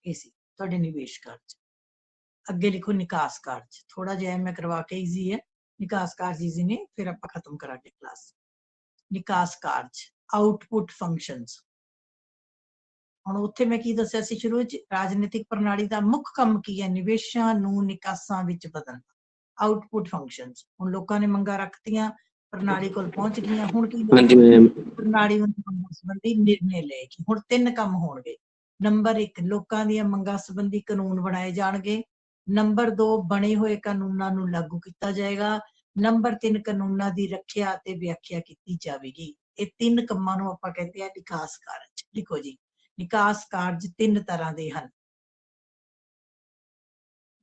ਇਹ ਸੀ ਤੁਹਾਡੇ ਨਿਵੇਸ਼ ਕਾਰਜ। ਅੱਗੇ ਲਿਖੋ ਨਿਕਾਸ ਕਾਰਜ। ਥੋੜਾ ਜਿਹਾ ਮੈਂ ਕਰਵਾ ਕੇ ਈਜ਼ੀ ਹੈ, ਨਿਕਾਸ ਕਾਰਜ ਈਜ਼ੀ ਨੇ, ਫਿਰ ਆਪਾਂ ਖਤਮ ਕਰਾਂਗੇ ਕਲਾਸ। ਨਿਕਾਸ ਕਾਰਜ ਆਊਟਪੁੱਟ ਫੰਕਸ਼ਨਸ। ਹੁਣ ਉੱਥੇ ਮੈਂ ਕੀ ਦੱਸਿਆ ਸੀ ਸ਼ੁਰੂ ਵਿੱਚ? ਰਾਜਨੀਤਿਕ ਪ੍ਰਣਾਲੀ ਦਾ ਮੁੱਖ ਕੰਮ ਕੀ ਹੈ? ਨਿਵੇਸ਼ਾਂ ਨੂੰ ਨਿਕਾਸਾਂ ਵਿੱਚ ਬਦਲਣਾ। Output functions. ਹੁਣ ਲੋਕਾਂ ਨੇ ਮੰਗਾਂ ਰੱਖਤੀਆਂ, ਪ੍ਰਣਾਲੀ ਕੋਲ ਪਹੁੰਚ ਗਈਆਂ। ਹੁਣ ਕੀ ਪ੍ਰਣਾਲੀ ਮੰਗਾਂ ਸੰਬੰਧੀ ਨਿਰਣੇ ਲਏਗੀ। ਹੁਣ 3 ਕੰਮ ਹੋਣਗੇ। ਨੰਬਰ 1 ਲੋਕਾਂ ਦੀਆਂ ਮੰਗਾਂ ਸੰਬੰਧੀ ਕਾਨੂੰਨ ਬਣਾਏ ਜਾਣਗੇ। ਨੰਬਰ 2 ਬਣੇ ਹੋਏ ਕਾਨੂੰਨਾਂ ਨੂੰ ਲਾਗੂ ਕੀਤਾ ਜਾਏਗਾ। ਨੰਬਰ 3 ਕਾਨੂੰਨਾਂ ਦੀ ਰੱਖਿਆ ਅਤੇ ਵਿਆਖਿਆ ਕੀਤੀ ਜਾਵੇਗੀ। ਇਹ 3 ਕੰਮਾਂ ਨੂੰ ਆਪਾਂ ਕਹਿੰਦੇ ਆ ਨਿਕਾਸ ਕਾਰਜ। ਲਿਖੋ ਜੀ, ਨਿਕਾਸ ਕਾਰਜ 3 ਤਰ੍ਹਾਂ ਦੇ ਹਨ।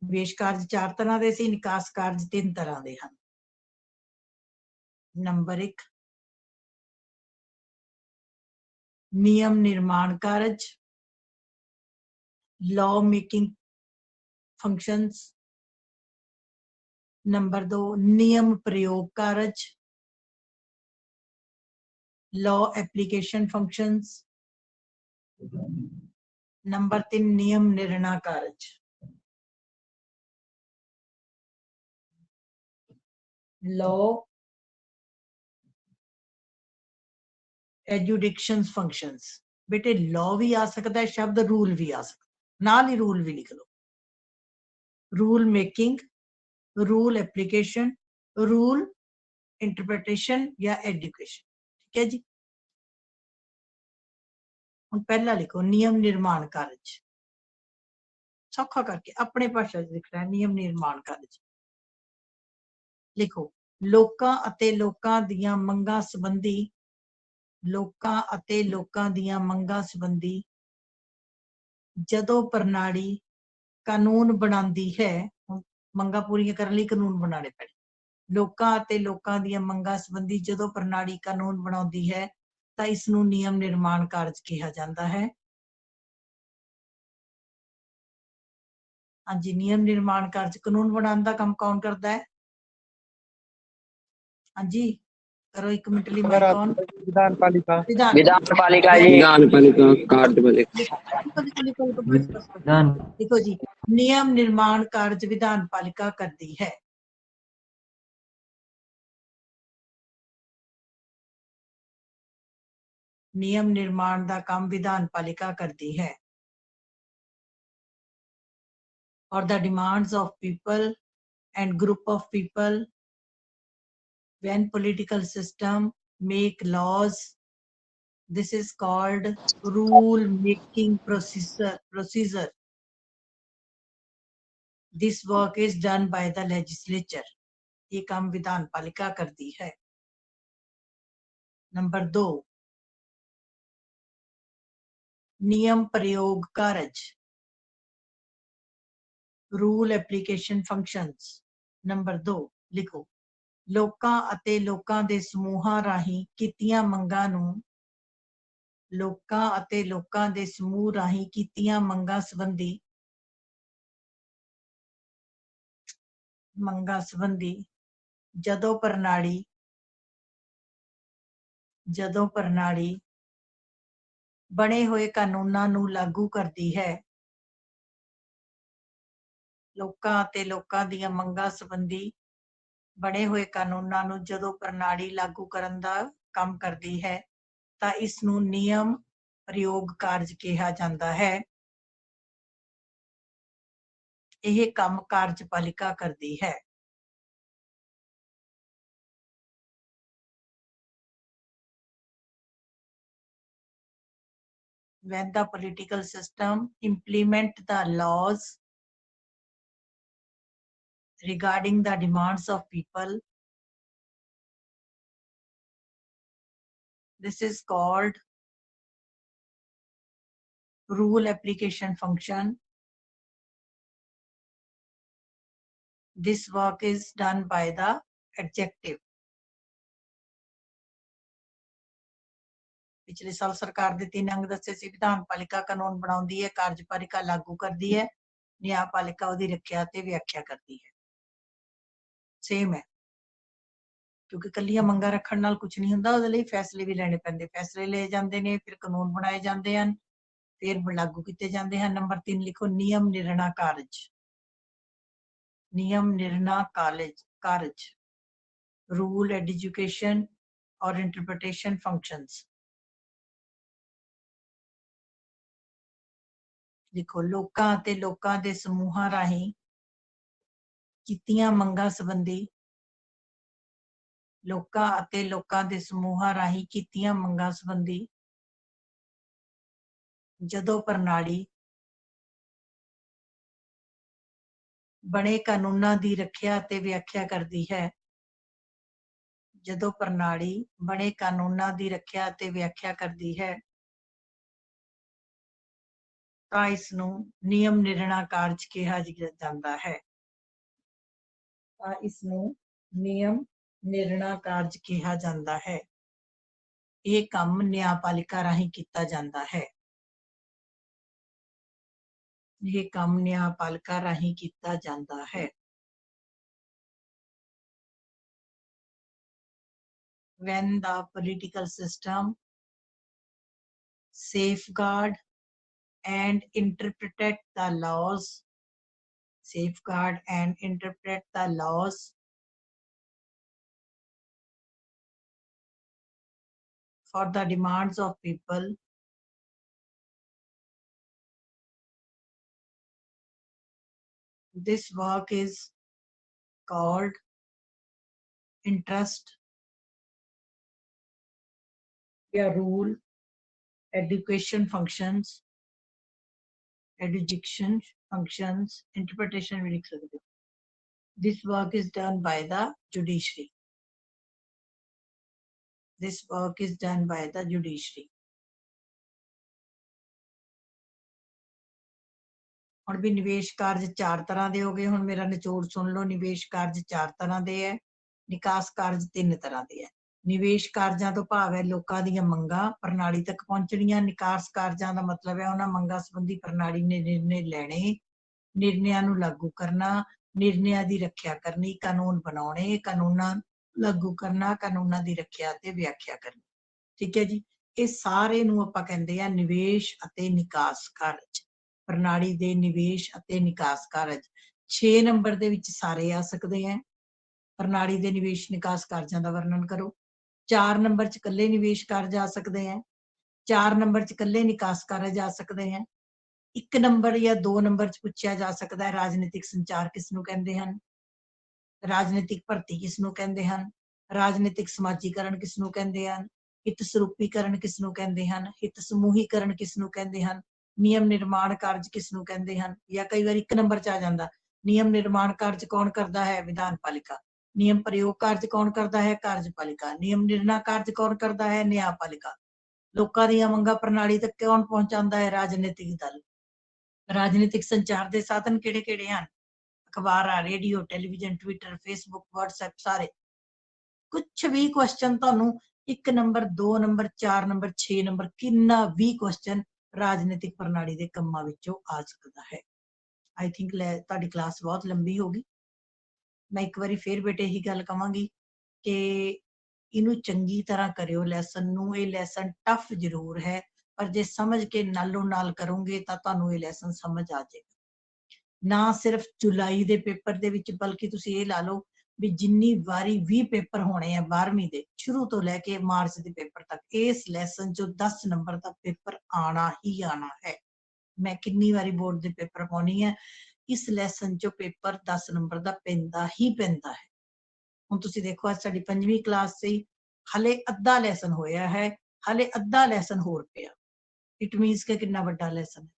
ਨਿਵੇਸ਼ ਕਾਰਜ 4 ਤਰ੍ਹਾਂ ਦੇ ਸੀ, ਨਿਕਾਸ ਕਾਰਜ 3 ਤਰ੍ਹਾਂ ਦੇ ਹਨ। ਨੰਬਰ 1 ਨਿਯਮ ਨਿਰਮਾਣ ਕਾਰਜ, law making functions। नंबर 2 नियम प्रयोग कारज, law application functions। नंबर 3 नियम निर्णय कारज, law adjudication functions। बेटे law भी आ सकता है शब्द, रूल भी आ सकता है, नाल ही रूल भी लिख लो। Rule making, rule application, rule interpretation या एजुकेशन। ठीक है जी। ਹੁਣ ਪਹਿਲਾ ਲਿਖੋ ਨਿਯਮ ਨਿਰਮਾਣ ਕਾਰਜ। ਸੌਖਾ ਕਰਕੇ ਆਪਣੇ ਭਾਸ਼ਾ 'ਚ ਲਿਖਣਾ ਹੈ ਨਿਯਮ ਨਿਰਮਾਣ ਕਾਰਜ। ਲਿਖੋ ਲੋਕਾਂ ਅਤੇ ਲੋਕਾਂ ਦੀਆਂ ਮੰਗਾਂ ਸੰਬੰਧੀ, ਲੋਕਾਂ ਅਤੇ ਲੋਕਾਂ ਦੀਆਂ ਮੰਗਾਂ ਸੰਬੰਧੀ ਜਦੋਂ ਪ੍ਰਣਾਲੀ ਕਾਨੂੰਨ ਬਣਾਉਂਦੀ ਹੈ, ਮੰਗਾਂ ਪੂਰੀਆਂ ਕਰਨ ਲਈ ਕਾਨੂੰਨ ਬਣਾਉਣੇ ਪੈਣੇ। ਲੋਕਾਂ ਅਤੇ ਲੋਕਾਂ ਦੀਆਂ ਮੰਗਾਂ ਸੰਬੰਧੀ ਜਦੋਂ ਪ੍ਰਣਾਲੀ ਕਾਨੂੰਨ ਬਣਾਉਂਦੀ ਹੈ ਤਾਂ ਇਸ ਨੂੰ ਨਿਯਮ ਨਿਰਮਾਣ ਕਾਰਜ ਕਿਹਾ ਜਾਂਦਾ ਹੈ। ਹਾਂਜੀ, ਨਿਯਮ ਨਿਰਮਾਣ ਕਾਰਜ ਕਾਨੂੰਨ ਬਣਾਉਣ ਦਾ ਕੰਮ ਕੌਣ ਕਰਦਾ ਹੈ? ਹਾਂਜੀ करो 1 मिनट ਲਈ माइक ऑन। विधान पालिका। विधान पालिका जी। विधान पालिका कार्यपालिका। देखो जी, नियम निर्माण कार्य विधान पालिका करती है। नियम निर्माण का काम विधान पालिका करती है। और the demands of people and group of people when political system make laws, this is called rule making procedure। This work is done by the legislature। ये काम विधान पालिका करती है। नंबर 2 नियम प्रयोग कार्य, रूल एप्लीकेशन फंक्शनस। नंबर 2 लिखो लोकां ਅਤੇ ਲੋਕਾਂ ਦੇ ਸਮੂਹਾਂ ਰਾਹੀਂ ਕੀਤੀਆਂ ਮੰਗਾਂ ਨੂੰ ਲੋਕਾਂ ਅਤੇ ਲੋਕਾਂ ਦੇ ਸਮੂਹ ਰਾਹੀਂ ਕੀਤੀਆਂ ਮੰਗਾਂ ਸੰਬੰਧੀ ਜਦੋਂ ਪ੍ਰਣਾਲੀ ਬਣੇ ਹੋਏ ਕਾਨੂੰਨਾਂ ਨੂੰ ਲਾਗੂ ਕਰਦੀ ਹੈ। ਲੋਕਾਂ ਅਤੇ ਲੋਕਾਂ ਦੀਆਂ ਮੰਗਾਂ ਸੰਬੰਧੀ ਬਣੇ ਹੋਏ ਕਾਨੂੰਨਾਂ ਨੂੰ ਜਦੋਂ ਪ੍ਰਣਾਲੀ ਲਾਗੂ ਕਰਨ ਦਾ ਕੰਮ ਕਰਦੀ ਹੈ ਤਾਂ ਇਸ ਨੂੰ ਨਿਯਮ ਪ੍ਰਯੋਗ ਕਾਰਜ ਕਿਹਾ ਜਾਂਦਾ ਹੈ। ਇਹ ਕੰਮ ਕਾਰਜਪਾਲਿਕਾ ਕਰਦੀ ਹੈ। When the political system implement the laws regarding the demands of people, this is called rule application function. This work is done by the executive. पिछले साल सरकार ਦੇ 3 ਅੰਗ ਦੱਸੇ ਸੀ। ਵਿਧਾਨ ਪਾਲਿਕਾ ਕਾਨੂੰਨ ਬਣਾਉਂਦੀ ਹੈ, ਕਾਰਜਪਾਲਿਕਾ ਲਾਗੂ ਕਰਦੀ ਹੈ, ਨਿਆਂਪਾਲਿਕਾ ਉਹਦੀ ਰੱਖਿਆ ਤੇ ਵਿਆਖਿਆ ਕਰਦੀ ਹੈ। ਸੇਮ ਹੈ, ਕਿਉਂਕਿ ਕੱਲੀਆਂ ਮੰਗਾਂ ਰੱਖਣ ਨਾਲ ਕੁਝ ਨਹੀਂ ਹੁੰਦਾ, ਉਹਦੇ ਲਈ ਫੈਸਲੇ ਵੀ ਲੈਣੇ ਪੈਂਦੇ। ਫੈਸਲੇ ਲਏ ਜਾਂਦੇ ਨੇ, ਫਿਰ ਕਾਨੂੰਨ ਬਣਾਏ ਜਾਂਦੇ ਹਨ, ਫਿਰ ਲਾਗੂ ਕੀਤੇ ਜਾਂਦੇ ਹਨ। ਨੰਬਰ 3 ਲਿਖੋ ਨਿਯਮ ਨਿਰਣਾ ਕਾਰਜ। ਨਿਯਮ ਨਿਰਣਾ ਕਾਰਜ ਰੂਲ ਐਡਜੂਕੇਸ਼ਨ ਔਰ ਇੰਟਰਪ੍ਰੀਟੇਸ਼ਨ ਫੰਕਸ਼ਨਸ। ਲਿਖੋ ਲੋਕਾਂ ਅਤੇ ਲੋਕਾਂ ਦੇ ਸਮੂਹਾਂ ਰਾਹੀਂ ਕੀਤੀਆਂ ਮੰਗਾਂ ਸੰਬੰਧੀ ਲੋਕਾਂ ਅਤੇ ਲੋਕਾਂ ਦੇ ਸਮੂਹਾਂ ਰਾਹੀਂ ਕੀਤੀਆਂ ਮੰਗਾਂ ਸੰਬੰਧੀ ਜਦੋਂ ਪ੍ਰਣਾਲੀ ਬਣੇ ਕਾਨੂੰਨਾਂ ਦੀ ਰੱਖਿਆ ਅਤੇ ਵਿਆਖਿਆ ਕਰਦੀ ਹੈ। ਜਦੋਂ ਪ੍ਰਣਾਲੀ ਬਣੇ ਕਾਨੂੰਨਾਂ ਦੀ ਰੱਖਿਆ ਅਤੇ ਵਿਆਖਿਆ ਕਰਦੀ ਹੈ ਤਾਂ ਇਸ ਨੂੰ ਨਿਯਮ ਨਿਰਣਾ ਕਾਰਜ ਕਿਹਾ ਜਾਂਦਾ ਹੈ। ਤਾਂ ਇਸ ਨੂੰ ਨਿਯਮ ਨਿਰਣਾ ਕਾਰਜ ਕਿਹਾ ਜਾਂਦਾ ਹੈ। ਇਹ ਕੰਮ ਨਿਆਂਪਾਲਿਕਾ ਰਾਹੀਂ ਕੀਤਾ ਜਾਂਦਾ ਹੈ। ਇਹ ਕੰਮ ਨਿਆਂਪਾਲਿਕਾ ਰਾਹੀਂ ਕੀਤਾ ਜਾਂਦਾ ਹੈ। When the political system safeguard and interpret the laws for the demands of people, this work is called interest या rule education functions, interpretation भी लिख सकते हो। This work is done by the judiciary. This work is done by the judiciary. ਹੁਣ ਵੀ ਨਿਵੇਸ਼ ਕਾਰਜ 4 ਤਰ੍ਹਾਂ ਦੇ ਹੋ ਗਏ। ਹੁਣ ਮੇਰਾ ਨਿਚੋੜ ਸੁਣ ਲਓ। ਨਿਵੇਸ਼ ਕਾਰਜ 4 ਤਰ੍ਹਾਂ ਦੇ ਹੈ, ਨਿਕਾਸ ਕਾਰਜ 3 ਤਰ੍ਹਾਂ ਦੇ ਹੈ। ਨਿਵੇਸ਼ ਕਾਰਜਾਂ ਤੋਂ ਭਾਵ ਹੈ ਲੋਕਾਂ ਦੀਆਂ ਮੰਗਾਂ ਪ੍ਰਣਾਲੀ ਤੱਕ ਪਹੁੰਚਣੀਆਂ। ਨਿਕਾਸ ਕਾਰਜਾਂ ਦਾ ਮਤਲਬ ਹੈ ਉਹਨਾਂ ਮੰਗਾਂ ਸੰਬੰਧੀ ਪ੍ਰਣਾਲੀ ਨੇ ਨਿਰਣੇ ਲੈਣੇ, ਨਿਰਣਿਆਂ ਨੂੰ ਲਾਗੂ ਕਰਨਾ, ਨਿਰਣਿਆਂ ਦੀ ਰੱਖਿਆ ਕਰਨੀ, ਕਾਨੂੰਨ ਬਣਾਉਣੇ, ਕਾਨੂੰਨਾਂ ਲਾਗੂ ਕਰਨਾ, ਕਾਨੂੰਨਾਂ ਦੀ ਰੱਖਿਆ ਤੇ ਵਿਆਖਿਆ ਕਰਨੀ। ਠੀਕ ਹੈ ਜੀ, ਇਹ ਸਾਰੇ ਨੂੰ ਆਪਾਂ ਕਹਿੰਦੇ ਆ ਨਿਵੇਸ਼ ਅਤੇ ਨਿਕਾਸ ਕਾਰਜ। ਪ੍ਰਣਾਲੀ ਦੇ ਨਿਵੇਸ਼ ਅਤੇ ਨਿਕਾਸ ਕਾਰਜ 6 ਨੰਬਰ ਦੇ ਵਿੱਚ ਸਾਰੇ ਆ ਸਕਦੇ ਹੈ। ਪ੍ਰਣਾਲੀ ਦੇ ਨਿਵੇਸ਼ ਨਿਕਾਸ ਕਾਰਜਾਂ ਦਾ ਵਰਣਨ ਕਰੋ। 4 ਨੰਬਰ 'ਚ ਇਕੱਲੇ ਨਿਵੇਸ਼ ਕਾਰਜ ਆ ਸਕਦੇ ਹੈ। 4 ਨੰਬਰ 'ਚ ਇਕੱਲੇ ਨਿਕਾਸ ਕਾਰਜ ਆ ਸਕਦੇ ਹੈ। 1 ਨੰਬਰ ਜਾਂ 2 ਨੰਬਰ 'ਚ ਪੁੱਛਿਆ ਜਾ ਸਕਦਾ ਹੈ ਰਾਜਨੀਤਿਕ ਸੰਚਾਰ ਕਿਸ ਨੂੰ ਕਹਿੰਦੇ ਹਨ, ਰਾਜਨੀਤਿਕ ਭਰਤੀ ਕਿਸ ਨੂੰ ਕਹਿੰਦੇ ਹਨ, ਰਾਜਨੀਤਿਕ ਸਮਾਜੀਕਰਨ ਕਿਸ ਨੂੰ ਕਹਿੰਦੇ ਹਨ, ਹਿੱਤ ਸਰੂਪੀਕਰਨ ਕਿਸ ਨੂੰ ਕਹਿੰਦੇ ਹਨ, ਹਿੱਤ ਸਮੂਹੀਕਰਨ ਕਿਸ ਨੂੰ ਕਹਿੰਦੇ ਹਨ, ਨਿਯਮ ਨਿਰਮਾਣ ਕਾਰਜ ਕਿਸ ਨੂੰ ਕਹਿੰਦੇ ਹਨ। ਜਾਂ ਕਈ ਵਾਰ 1 ਨੰਬਰ 'ਚ ਆ ਜਾਂਦਾ ਨਿਯਮ ਨਿਰਮਾਣ ਕਾਰਜ ਕੌਣ ਕਰਦਾ ਹੈ, ਵਿਧਾਨ ਪਾਲਿਕਾ। नियम प्रयोग कार्य कौन करता है? कार्यपालिका। नियम निर्णय कार्य कौन करता है? न्यायपालिका। लोਕਾਂ ਦੀਆਂ ਮੰਗਾਂ ਪ੍ਰਣਾਲੀ ਤੱਕ ਕੌਣ ਪਹੁੰਚਾਉਂਦਾ ਹੈ? ਰਾਜਨੀਤਿਕ ਦਲ। ਰਾਜਨੀਤਿਕ ਸੰਚਾਰ ਦੇ ਸਾਧਨ ਕਿਹੜੇ ਕਿਹੜੇ ਹਨ? ਅਖਬਾਰਾਂ, radio, television, Twitter, Facebook, WhatsApp, ਸਾਰੇ। ਕੁਛ ਵੀ ਕੁਐਸਚਨ ਤੁਹਾਨੂੰ 1 ਨੰਬਰ 2 ਨੰਬਰ 4 ਨੰਬਰ 6 ਨੰਬਰ ਕਿੰਨਾ ਵੀ ਕੁਐਸਚਨ ਰਾਜਨੀਤਿਕ ਪ੍ਰਣਾਲੀ ਦੇ ਕੰਮਾਂ ਵਿੱਚੋਂ ਆ ਸਕਦਾ ਹੈ। ਆਈ ਥਿੰਕ ਤੁਹਾਡੀ ਕਲਾਸ ਬਹੁਤ ਲੰਬੀ ਹੋ ਗਈ। ਮੈਂ ਇੱਕ ਵਾਰੀ ਫੇਰ ਬੇਟੇ ਇਹੀ ਗੱਲ ਕਵਾਂਗੀ ਕਿ ਇਹਨੂੰ ਚੰਗੀ ਤਰ੍ਹਾਂ ਕਰਿਓ ਲੈਸਨ ਨੂੰ। ਇਹ ਲੈਸਨ ਟਫ ਜ਼ਰੂਰ ਹੈ, ਪਰ ਜੇ ਸਮਝ ਕੇ ਨਾਲੋਂ ਨਾਲ ਕਰੋਗੇ ਤਾਂ ਤੁਹਾਨੂੰ ਇਹ ਲੈਸਨ ਸਮਝ ਆ ਜਾਏਗਾ। ਨਾ ਸਿਰਫ ਜੁਲਾਈ ਦੇ ਪੇਪਰ ਦੇ ਵਿੱਚ, ਬਲਕਿ ਤੁਸੀਂ ਇਹ ਲਾ ਲਓ ਵੀ ਜਿੰਨੀ ਵਾਰੀ ਵੀ ਪੇਪਰ ਹੋਣੇ ਆ 12ਵੀਂ ਦੇ ਸ਼ੁਰੂ ਤੋਂ ਲੈ ਕੇ ਮਾਰਚ ਦੇ ਪੇਪਰ ਤੱਕ, ਇਸ ਲੈਸਨ ਚੋਂ 10 ਨੰਬਰ ਦਾ ਪੇਪਰ ਆਣਾ ਹੀ ਆਣਾ ਹੈ। ਮੈਂ ਕਿੰਨੀ ਵਾਰੀ ਬੋਰਡ ਦੇ ਪੇਪਰ ਪਾਉਣੀ ਹੈ, ਇਸ ਲੈਸਨ ਚੋਂ ਪੇਪਰ 10 ਨੰਬਰ ਦਾ ਪੈਂਦਾ ਹੀ ਪੈਂਦਾ ਹੈ। ਹੁਣ ਤੁਸੀਂ ਦੇਖੋ ਅੱਜ ਸਾਡੀ 5ਵੀਂ ਕਲਾਸ ਸੀ, ਹਲੇ ਅੱਧਾ ਲੈਸਨ ਹੋਇਆ ਹੈ, ਹਲੇ ਅੱਧਾ ਲੈਸਨ ਹੋਰ ਪਿਆ। ਇਟ ਮੀਨਸ ਕਿ ਕਿੰਨਾ ਵੱਡਾ ਲੈਸਨ ਹੈ।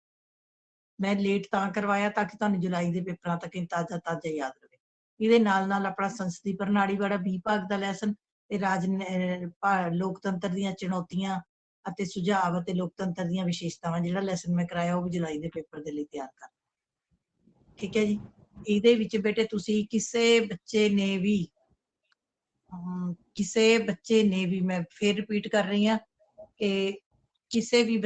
ਮੈਂ ਲੇਟ ਤਾਂ ਕਰਵਾਇਆ ਤਾਂ ਕਿ ਤੁਹਾਨੂੰ ਜੁਲਾਈ ਦੇ ਪੇਪਰਾਂ ਤੱਕ ਤਾਜ਼ਾ ਯਾਦ ਰਹੇ। ਇਹਦੇ ਨਾਲ ਨਾਲ ਆਪਣਾ ਸੰਸਦੀ ਪ੍ਰਣਾਲੀ ਵਾਲਾ B ਭਾਗ ਦਾ ਲੈਸਨ ਤੇ ਲੋਕਤੰਤਰ ਦੀਆਂ ਚੁਣੌਤੀਆਂ ਅਤੇ ਸੁਝਾਅ ਅਤੇ ਲੋਕਤੰਤਰ ਦੀਆਂ ਵਿਸ਼ੇਸ਼ਤਾਵਾਂ, ਜਿਹੜਾ ਲੈਸਨ ਮੈਂ ਕਰਾਇਆ ਉਹ ਵੀ ਜੁਲਾਈ ਦੇ ਪੇਪਰ ਦੇ ਲਈ ਤਿਆਰ ਕਰ। ਠੀਕ ਹੈ ਜੀ। ਇਹਦੇ ਵਿੱਚ ਬੇਟੇ ਤੁਸੀਂ ਕਿਸੇ ਬੱਚੇ ਨੇ ਵੀ ਮੈਂ ਫੇਰ ਰਿਪੀਟ ਕਰ ਰਹੀ ਹਾਂ ਕਿ ਕਿਸੇ ਵੀ